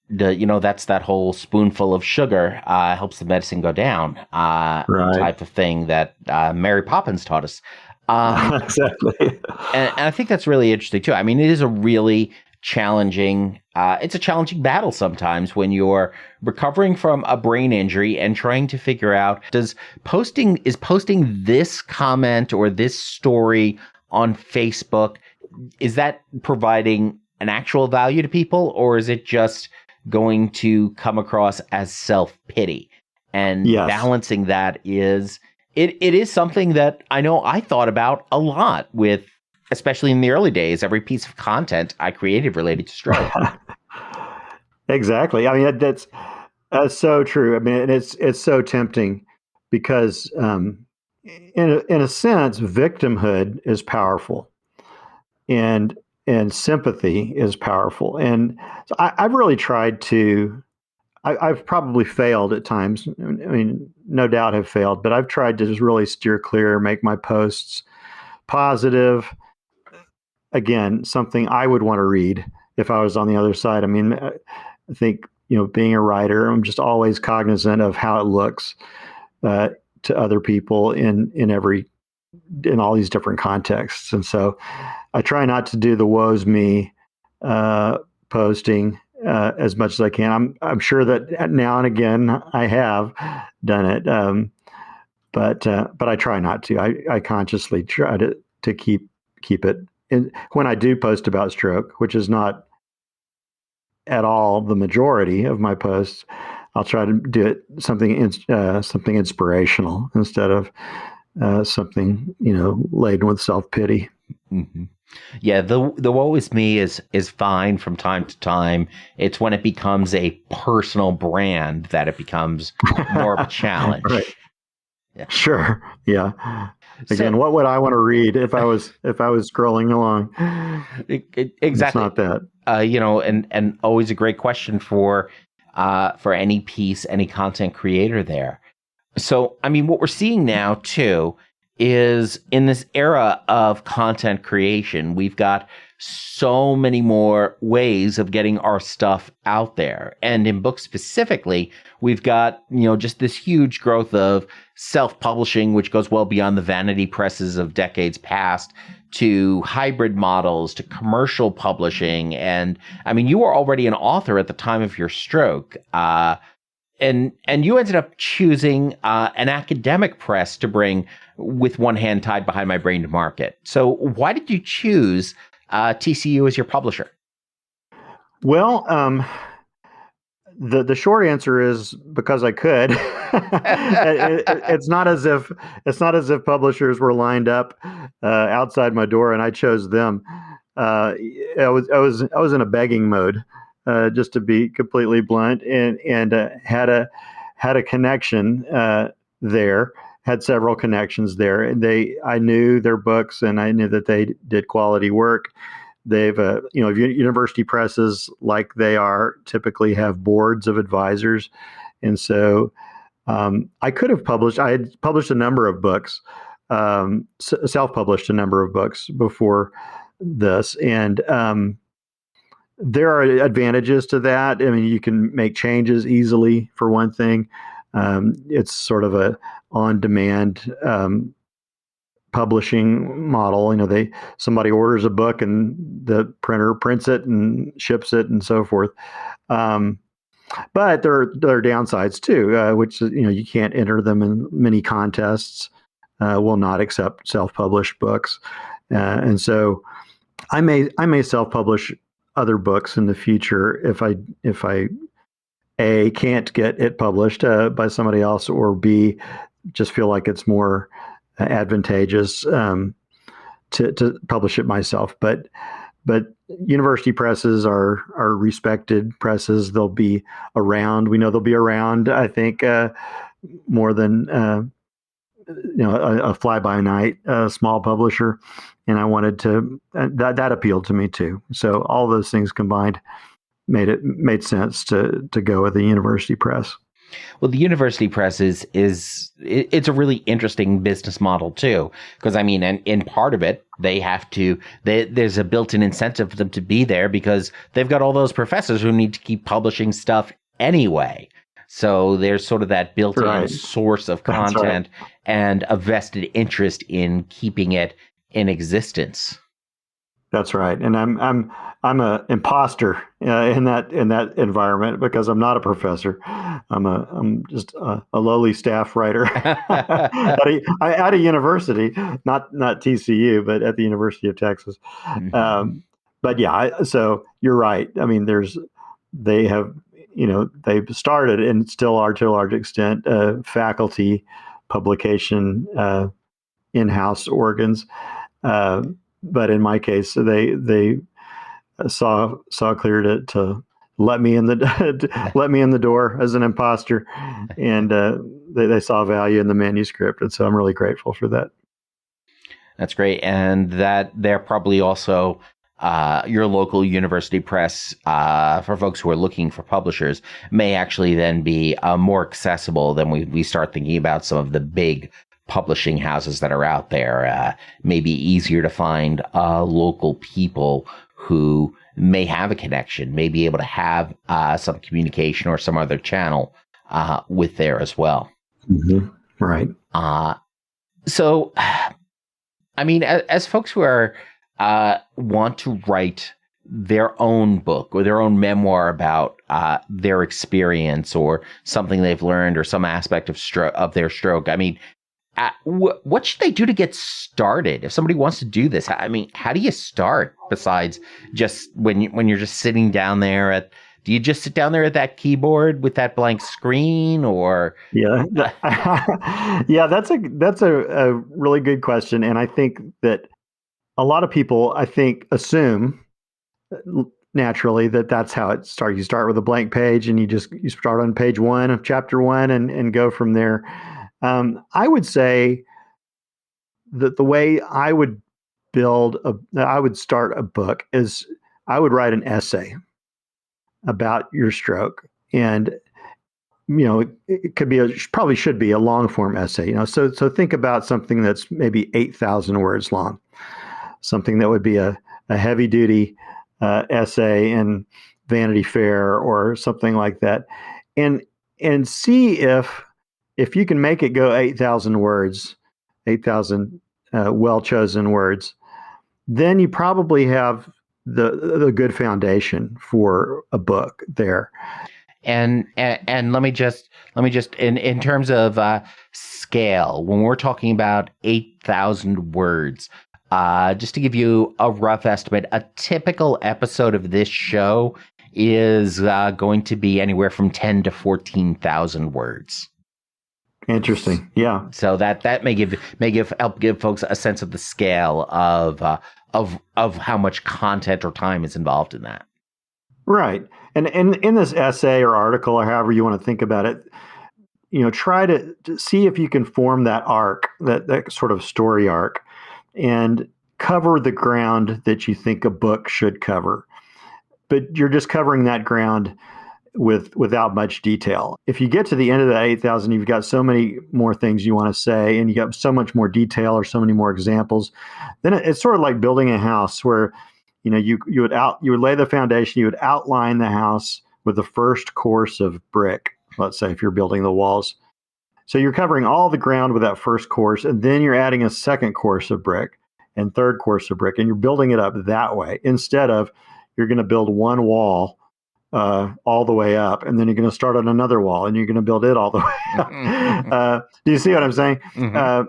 D: That's that whole spoonful of sugar helps the medicine go down
A: right.
D: type of thing that Mary Poppins taught us.
A: Exactly.
D: And I think that's really interesting too. I mean, it is a really challenging battle sometimes when you're recovering from a brain injury and trying to figure out, is posting this comment or this story on Facebook, is that providing an actual value to people, or is it just going to come across as self-pity. And
A: Yes.
D: balancing that it is something that I know I thought about a lot with, especially in the early days, every piece of content I created related to stroke.
A: Exactly. I mean, that's so true. I mean, and it's so tempting because, in a sense, victimhood is powerful, and sympathy is powerful. And so I've really tried to. I've probably failed at times. I mean, no doubt have failed, but I've tried to just really steer clear, make my posts positive. Again, something I would want to read if I was on the other side. I mean, I think, being a writer, I'm just always cognizant of how it looks to other people in all these different contexts. And so I try not to do the woe's me posting as much as I can. I'm sure that now and again I have done it, but I try not to. I consciously try to keep it. And when I do post about stroke, which is not at all the majority of my posts, I'll try to do it something inspirational instead of something laden with self-pity.
D: Mm-hmm. Yeah, the woe is me is fine from time to time. It's when it becomes a personal brand that it becomes more of a challenge.
A: Right.
D: Yeah.
A: Sure. Yeah. Again, what would I want to read if I was scrolling along?
D: Exactly.
A: It's not that.
D: And always a great question for any piece, any content creator there. So, I mean, what we're seeing now too is in this era of content creation, we've got so many more ways of getting our stuff out there. And in books specifically, we've got, just this huge growth of self-publishing, which goes well beyond the vanity presses of decades past, to hybrid models, to commercial publishing. And I mean, you were already an author at the time of your stroke. And you ended up choosing an academic press to bring with one hand tied behind my brain to market. So why did you choose TCU as your publisher?
A: Well, the short answer is because I could. It's not as if publishers were lined up outside my door and I chose them. I was in a begging mode. Just to be completely blunt, and had a connection there, had several connections there. And I knew their books, and I knew that they did quality work. They've, university presses like they are typically have boards of advisors, and so I could have published. I had published a number of books, self-published a number of books before this, and there are advantages to that. I mean, you can make changes easily, for one thing. It's sort of a on-demand publishing model. Somebody orders a book and the printer prints it and ships it and so forth. But there are downsides too, which you can't enter them in many contests. Will not accept self-published books, and so I may self-publish other books in the future if I A, can't get it published by somebody else, or B, just feel like it's more advantageous to publish it myself. But university presses are respected presses. They'll be around. We know they'll be around, I think, more than a fly-by-night small publisher. And I wanted to, that appealed to me too. So all those things combined made sense to go with the university press.
D: Well, the university press it's a really interesting business model too, because I mean, and in part of it, there's a built-in incentive for them to be there because they've got all those professors who need to keep publishing stuff anyway. So there's sort of that built-in source of content and a vested interest in keeping it in existence.
A: That's right, and I'm an imposter in that environment because I'm not a professor. I'm just a lowly staff writer at a university, not TCU, but at the University of Texas. Mm-hmm. But yeah, so you're right. I mean, they have they started and still are to a large extent faculty publication, in-house organs. But in my case, they saw clear to let me in the door as an imposter, and they saw value in the manuscript, and so I'm really grateful for that.
D: That's great, and that they're probably also your local university press for folks who are looking for publishers may actually then be more accessible than we start thinking about some of the big publishing houses that are out there. Maybe easier to find local people who may have a connection, may be able to have some communication or some other channel with there as well.
A: Mm-hmm. Right.
D: So, I mean, as folks who are want to write their own book or their own memoir about their experience or something they've learned or some aspect of their stroke, I mean, what should they do to get started? If somebody wants to do this, I mean, how do you start besides just when you're just sitting down there do you just sit down there at that keyboard with that blank screen, or?
A: Yeah. Yeah, that's a really good question. And I think that a lot of people, assume naturally that that's how it starts. You start with a blank page and you start on page 1 of chapter 1 and go from there. I would say that the way I would start a book is I would write an essay about your stroke, and it could be probably should be a long form essay. So think about something that's maybe 8,000 words long, something that would be a heavy duty essay in Vanity Fair or something like that, and see if you can make it go 8,000 words, 8,000 well-chosen words, then you probably have the good foundation for a book there.
D: And let me just in terms of scale, when we're talking about 8,000 words, just to give you a rough estimate, a typical episode of this show is going to be anywhere from 10 to 14,000 words.
A: Interesting. Yeah.
D: So that may help give folks a sense of the scale of how much content or time is involved in that.
A: Right. And in this essay or article or however you want to think about it, try to see if you can form that arc, that sort of story arc, and cover the ground that you think a book should cover. But you're just covering that ground without much detail. If you get to the end of that 8,000, you've got so many more things you want to say, and you got so much more detail or so many more examples. Then it's sort of like building a house where, you would lay the foundation, you would outline the house with the first course of brick, let's say, if you're building the walls. So you're covering all the ground with that first course, and then you're adding a second course of brick and third course of brick, and you're building it up that way, instead of you're going to build one wall all the way up, and then you're going to start on another wall, and you're going to build it all the way up. Do you see what I'm saying? Mm-hmm.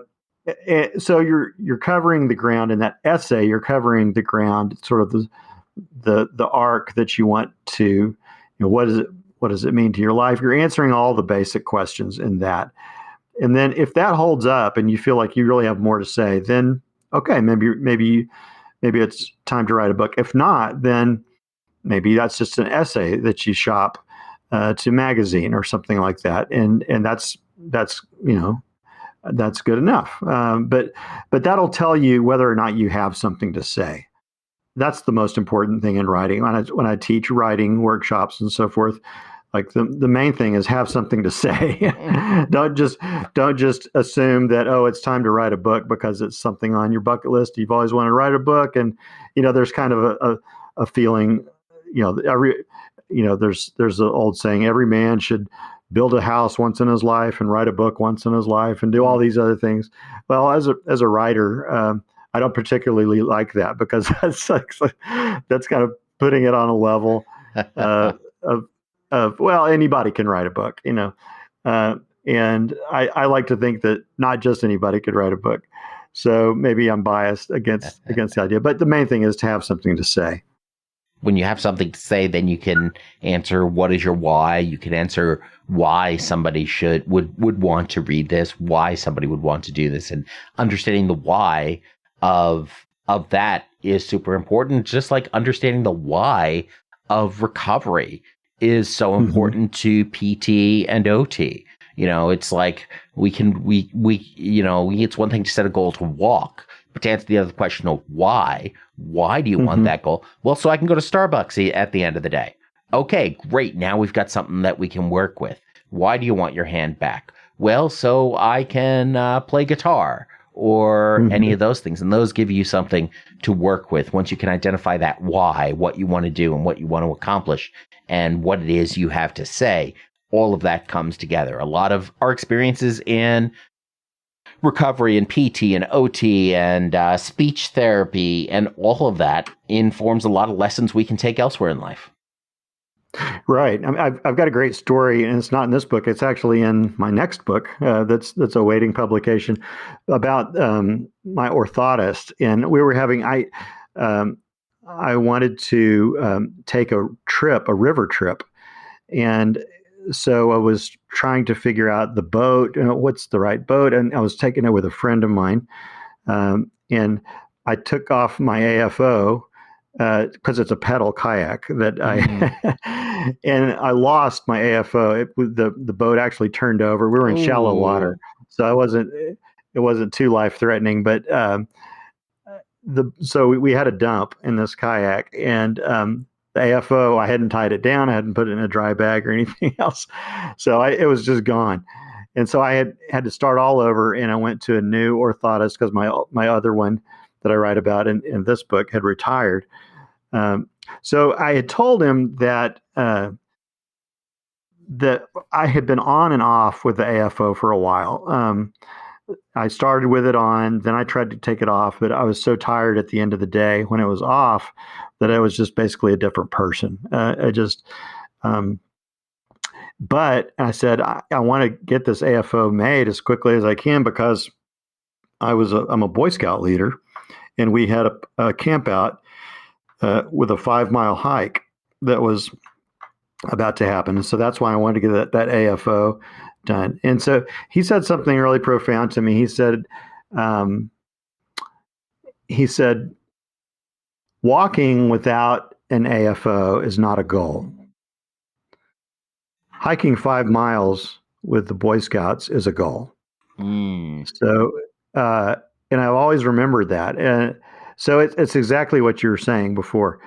A: So you're covering the ground in that essay. You're covering the ground, sort of the arc that you want to. What does it mean to your life? You're answering all the basic questions in that, and then if that holds up, and you feel like you really have more to say, then okay, maybe it's time to write a book. If not, then maybe that's just an essay that you shop to magazine or something like that, and that's good enough. But that'll tell you whether or not you have something to say. That's the most important thing in writing. When I teach writing workshops and so forth, like the main thing is have something to say. Don't just assume that, it's time to write a book because it's something on your bucket list. You've always wanted to write a book, and there's kind of a feeling. There's an old saying, every man should build a house once in his life and write a book once in his life and do all these other things. Well, as a writer, I don't particularly like that, because that's kind of putting it on a level of anybody can write a book, and I like to think that not just anybody could write a book. So maybe I'm biased against the idea, but the main thing is to have something to say.
D: when you have something to say, then you can answer what is your why. You can answer why somebody would want to read this, why somebody would want to do this, and understanding the why of that is super important. Just like understanding the why of recovery is so important to PT and OT. It's like it's one thing to set a goal to walk, but to answer the other question of why do you want that goal? Well, so I can go to Starbucks at the end of the day. Okay, great. Now we've got something that we can work with. Why do you want your hand back? Well, so I can play guitar or any of those things. And those give you something to work with once you can identify that why, what you want to do and what you want to accomplish and what it is you have to say. All of that comes together. A lot of our experiences in recovery and PT and OT and speech therapy and all of that informs a lot of lessons we can take elsewhere in life.
A: Right. I mean, I've got a great story, and it's not in this book. It's actually in my next book that's awaiting publication about my orthotist. And we were having I wanted to take a river trip, and so I was trying to figure out the boat, what's the right boat, and I was taking it with a friend of mine, and I took off my AFO. Because it's a pedal kayak that and I lost my AFO. The boat actually turned over. We were in shallow water, so it wasn't too life threatening. But so we had a dump in this kayak, and the AFO, I hadn't tied it down. I hadn't put it in a dry bag or anything else, so it was just gone. And so I had to start all over, and I went to a new orthotist because my other one that I write about in this book had retired. So I had told him that that I had been on and off with the AFO for a while. I started with it on, then I tried to take it off, but I was so tired at the end of the day when it was off that I was just basically a different person. But I said, I want to get this AFO made as quickly as I can because I'm a Boy Scout leader, and we had a camp out with a 5-mile hike that was about to happen. And so that's why I wanted to get that AFO done. And so he said something really profound to me. He said, walking without an AFO is not a goal. Hiking 5 miles with the Boy Scouts is a goal. So, and I've always remembered that. And so it's exactly what you were saying before.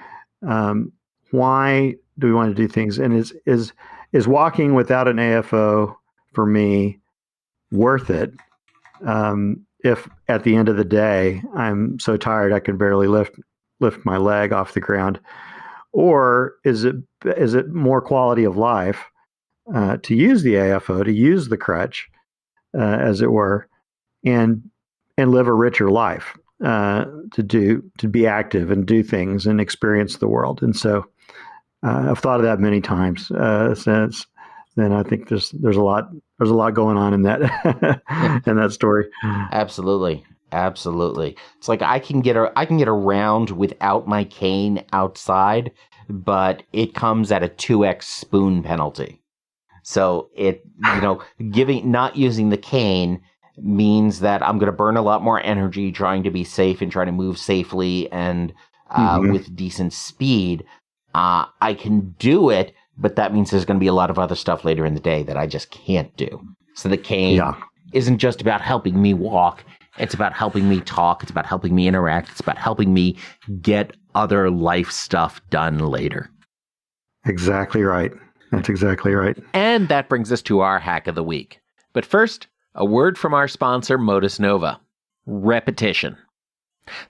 A: Why do we want to do things? And is walking without an AFO for me worth it? If at the end of the day I'm so tired I can barely lift my leg off the ground, or is it more quality of life to use the AFO, to use the crutch, as it were, and live a richer life, to be active and do things and experience the world. And so I've thought of that many times since then. I think there's a lot going on in that in that story.
D: Absolutely. It's like I can get around without my cane outside, but it comes at a 2x spoon penalty. So not using the cane means that I'm going to burn a lot more energy trying to be safe and trying to move safely and with decent speed. I can do it, but that means there's going to be a lot of other stuff later in the day that I just can't do. So the cane isn't just about helping me walk. It's about helping me talk. It's about helping me interact. It's about helping me get other life stuff done later.
A: Exactly right. That's exactly right.
C: And that brings us to our hack of the week. But first, a word from our sponsor, Modus Nova. Repetition.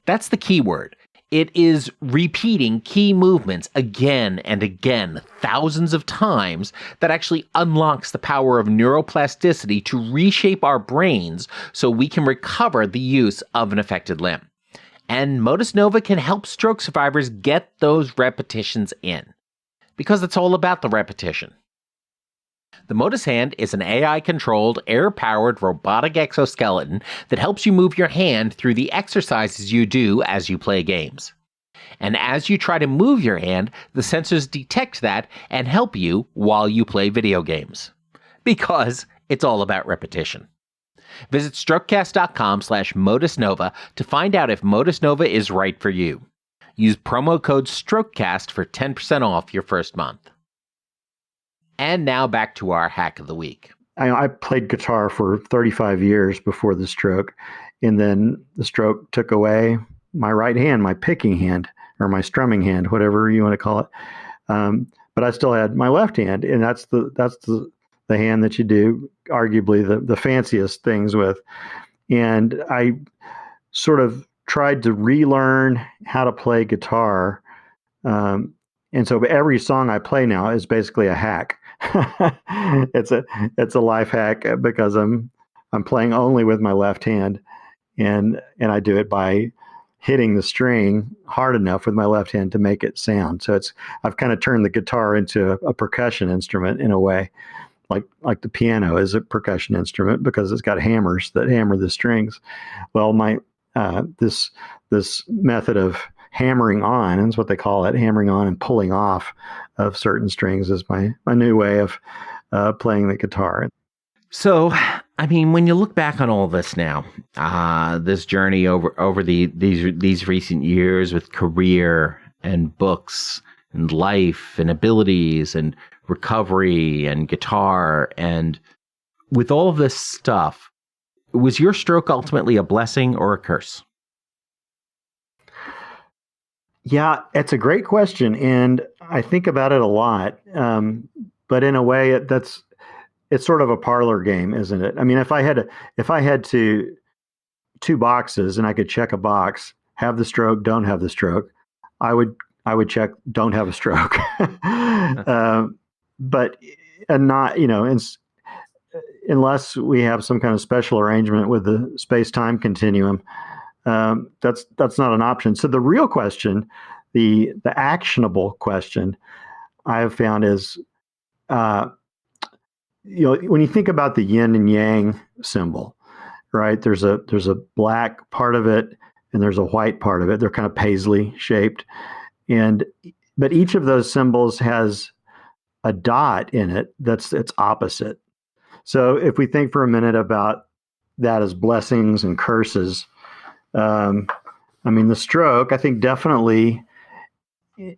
C: That's the key word. It is repeating key movements again and again, thousands of times, that actually unlocks the power of neuroplasticity to reshape our brains so we can recover the use of an affected limb. And Modus Nova can help stroke survivors get those repetitions in, because it's all about the repetition. The Modus Hand is an AI-controlled, air-powered robotic exoskeleton that helps you move your hand through the exercises you do as you play games. And as you try to move your hand, the sensors detect that and help you while you play video games. Because it's all about repetition. Visit strokecast.com/Modus Nova to find out if Modus Nova is right for you. Use promo code Strokecast for 10% off your first month. And now back to our hack of the week.
A: I played guitar for 35 years before the stroke, and then the stroke took away my right hand, my picking hand, or my strumming hand, whatever you want to call it. But I still had my left hand, and that's the hand that you do arguably the fanciest things with. And I sort of tried to relearn how to play guitar. And so every song I play now is basically a hack. It's a life hack because I'm playing only with my left hand, and I do it by hitting the string hard enough with my left hand to make it sound. So I've kind of turned the guitar into a percussion instrument in a way, like the piano is a percussion instrument because it's got hammers that hammer the strings. Well, my this method of hammering on, and that's what they call it, hammering on and pulling off of certain strings, is my new way of playing the guitar.
D: So, I mean, when you look back on all this now, this journey over these recent years with career and books and life and abilities and recovery and guitar, and with all of this stuff, was your stroke ultimately a blessing or a curse?
A: Yeah, it's a great question, and I think about it a lot. But in a way, it's sort of a parlor game, isn't it? I mean, if I had two boxes and I could check a box, have the stroke, don't have the stroke, I would check don't have a stroke. But not, unless we have some kind of special arrangement with the space-time continuum. That's not an option. So the real question, the actionable question I have found is, when you think about the yin and yang symbol, right? There's a black part of it and there's a white part of it. They're kind of paisley shaped, but each of those symbols has a dot in it that's its opposite. So if we think for a minute about that as blessings and curses. I mean, the stroke, I think definitely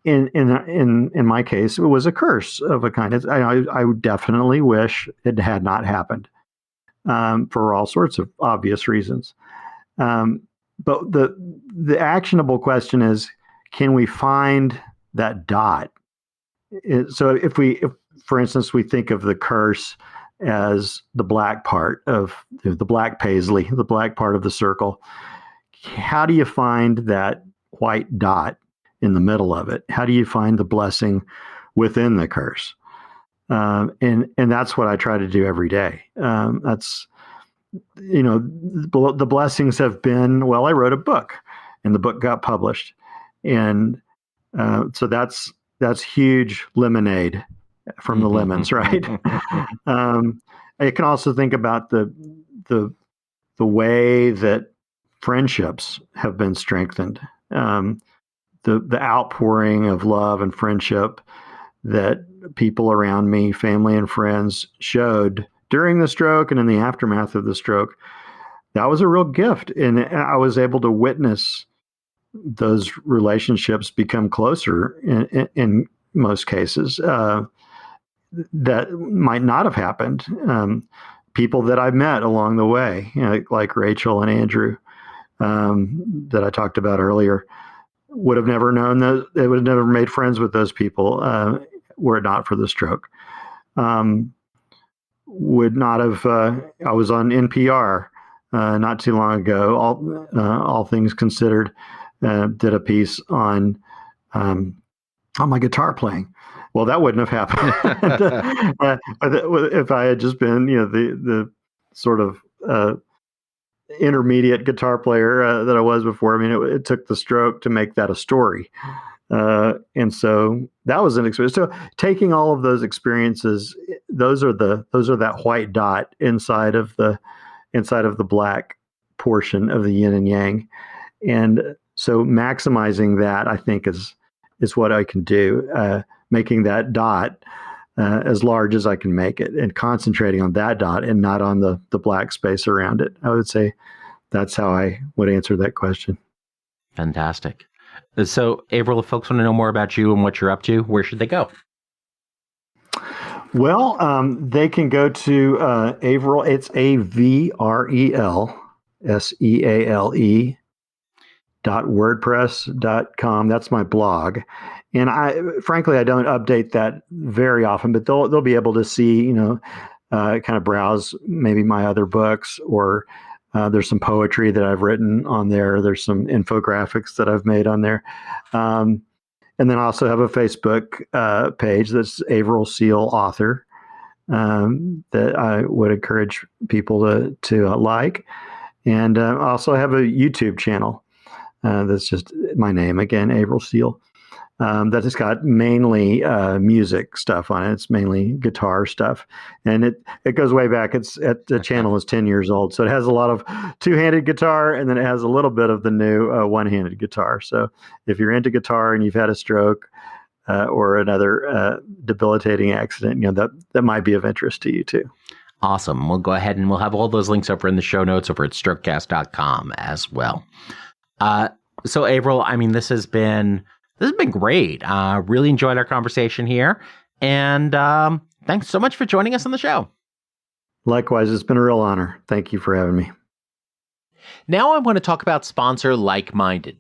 A: in my case, it was a curse of a kind. I would definitely wish it had not happened, for all sorts of obvious reasons. But the actionable question is, can we find that dot? So if for instance, we think of the curse as the black part of the black paisley, the black part of the circle, how do you find that white dot in the middle of it? How do you find the blessing within the curse? And that's what I try to do every day. That's, the blessings have been, well, I wrote a book and the book got published. And so that's huge lemonade from the lemons, right? I can also think about the way that friendships have been strengthened. The outpouring of love and friendship that people around me, family and friends, showed during the stroke and in the aftermath of the stroke, that was a real gift. And I was able to witness those relationships become closer in most cases. That might not have happened. People that I've met along the way, like Rachel and Andrew, that I talked about earlier, would have never known that. They would have never made friends with those people were it not for the stroke. Would not have. I was on NPR not too long ago. All things considered, did a piece on my guitar playing. Well, that wouldn't have happened if I had just been, the sort of intermediate guitar player that I was before. I mean, it took the stroke to make that a story, and so that was an experience. So, taking all of those experiences, those are that white dot inside of the black portion of the yin and yang, and So maximizing that, I think, is what I can do, making that dot as large as I can make it and concentrating on that dot and not on the black space around it. I would say that's how I would answer that question.
C: Fantastic. So, Avril, if folks want to know more about you and what you're up to, where should they go?
A: Well, they can go to Avrel. It's AvrelSeale.wordpress.com. That's my blog. And frankly, I don't update that very often, but they'll be able to see, kind of browse maybe my other books, or there's some poetry that I've written on there. There's some infographics that I've made on there. And then I also have a Facebook page that's Avrel Seale author that I would encourage people to like. And I also have a YouTube channel that's just my name again, Avrel Seale. That has got mainly music stuff on it. It's mainly guitar stuff, and it goes way back. The channel is 10 years old, so it has a lot of two-handed guitar, and then it has a little bit of the new one-handed guitar. So if you're into guitar and you've had a stroke or another debilitating accident, that might be of interest to you too.
C: Awesome. We'll go ahead and we'll have all those links over in the show notes over at strokecast.com as well. So Avril, I mean, this has been great. Really enjoyed our conversation here. And thanks so much for joining us on the show.
A: Likewise, it's been a real honor. Thank you for having me.
C: Now I want to talk about sponsor Like-Minded.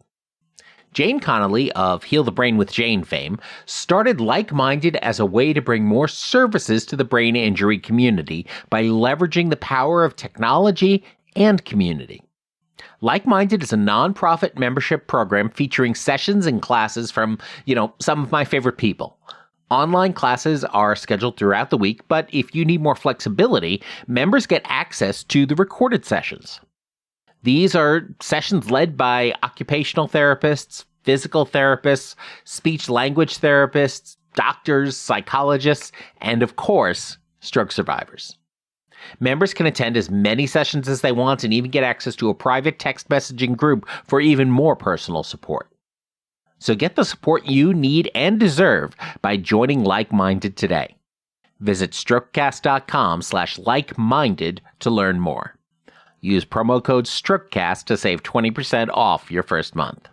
C: Jane Connolly of Heal the Brain with Jane fame started Like-Minded as a way to bring more services to the brain injury community by leveraging the power of technology and community. Like-Minded is a nonprofit membership program featuring sessions and classes from, some of my favorite people. Online classes are scheduled throughout the week, but if you need more flexibility, members get access to the recorded sessions. These are sessions led by occupational therapists, physical therapists, speech-language therapists, doctors, psychologists, and of course, stroke survivors. Members can attend as many sessions as they want and even get access to a private text messaging group for even more personal support. So get the support you need and deserve by joining Like-Minded today. Visit strokecast.com/likeminded to learn more. Use promo code Strokecast to save 20% off your first month.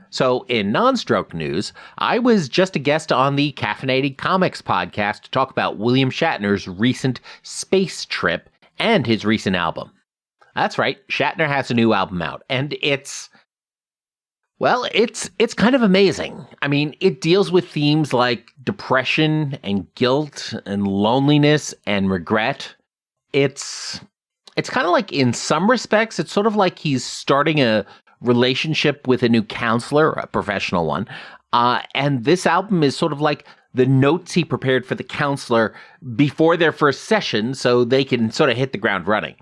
C: So, in non-stroke news, I was just a guest on the Caffeinated Comics podcast to talk about William Shatner's recent space trip and his recent album. That's right, Shatner has a new album out, and it's kind of amazing. I mean, it deals with themes like depression and guilt and loneliness and regret. It's kind of like, in some respects, it's sort of like he's starting a relationship with a new counselor, a professional one. And this album is sort of like the notes he prepared for the counselor before their first session so they can sort of hit the ground running.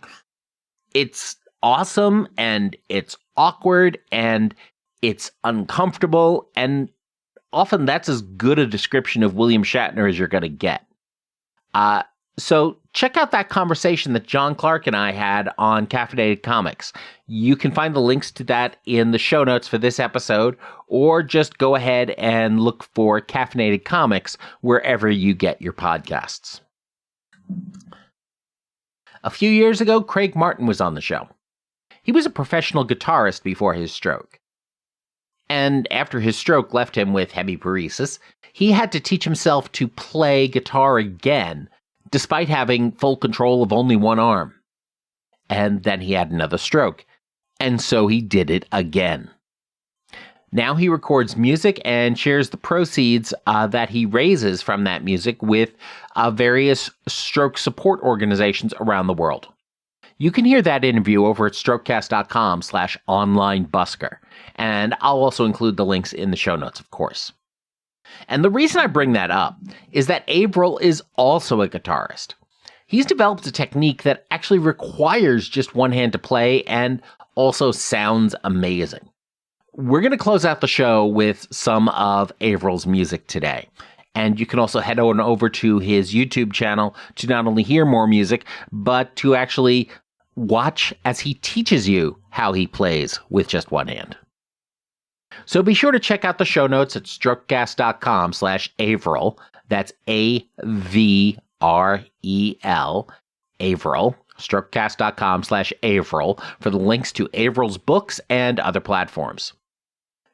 C: It's awesome, and it's awkward, and it's uncomfortable, and often that's as good a description of William Shatner as you're going to get. So check out that conversation that John Clark and I had on Caffeinated Comics. You can find the links to that in the show notes for this episode, or just go ahead and look for Caffeinated Comics wherever you get your podcasts. A few years ago, Craig Martin was on the show. He was a professional guitarist before his stroke. And after his stroke left him with hemiparesis, he had to teach himself to play guitar again, despite having full control of only one arm. And then he had another stroke, and so he did it again. Now he records music and shares the proceeds that he raises from that music with various stroke support organizations around the world. You can hear that interview over at strokecast.com/onlinebusker, and I'll also include the links in the show notes, of course. And the reason I bring that up is that Avrel is also a guitarist. He's developed a technique that actually requires just one hand to play and also sounds amazing. We're going to close out the show with some of Avrel's music today. And you can also head on over to his YouTube channel to not only hear more music, but to actually watch as he teaches you how he plays with just one hand. So be sure to check out the show notes at strokecast.com/Avrel. That's AVREL, Avrel, strokecast.com/Avrel for the links to Avrel's books and other platforms.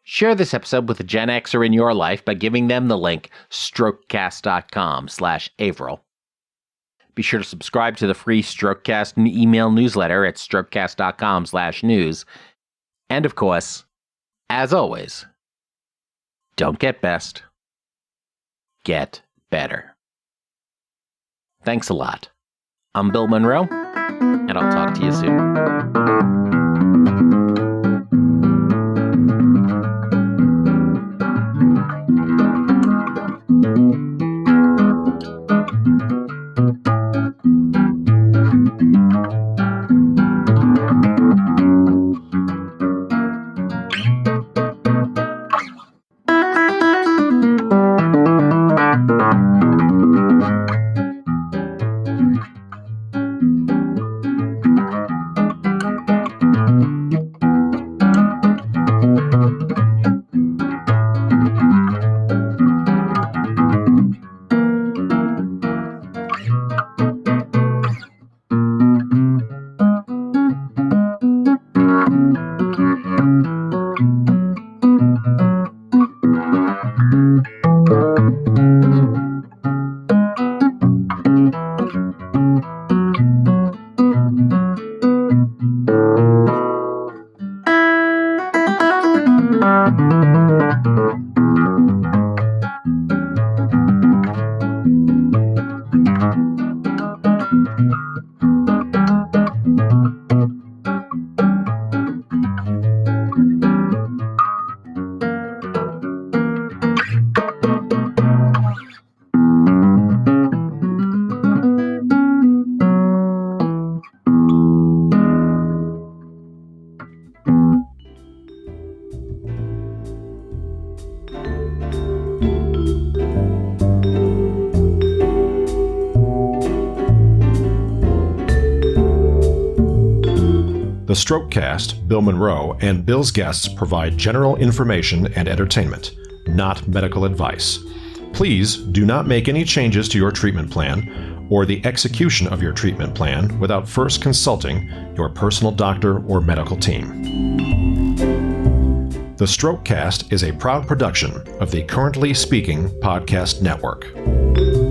C: Share this episode with a Gen Xer in your life by giving them the link strokecast.com/Avrel. Be sure to subscribe to the free Strokecast email newsletter at strokecast.com/news. And of course, as always, don't get best, get better. Thanks a lot. I'm Bill Monroe, and I'll talk to you soon.
B: The Strokecast, Bill Monroe, and Bill's guests provide general information and entertainment, not medical advice. Please do not make any changes to your treatment plan or the execution of your treatment plan without first consulting your personal doctor or medical team. The Strokecast is a proud production of the Currently Speaking Podcast Network.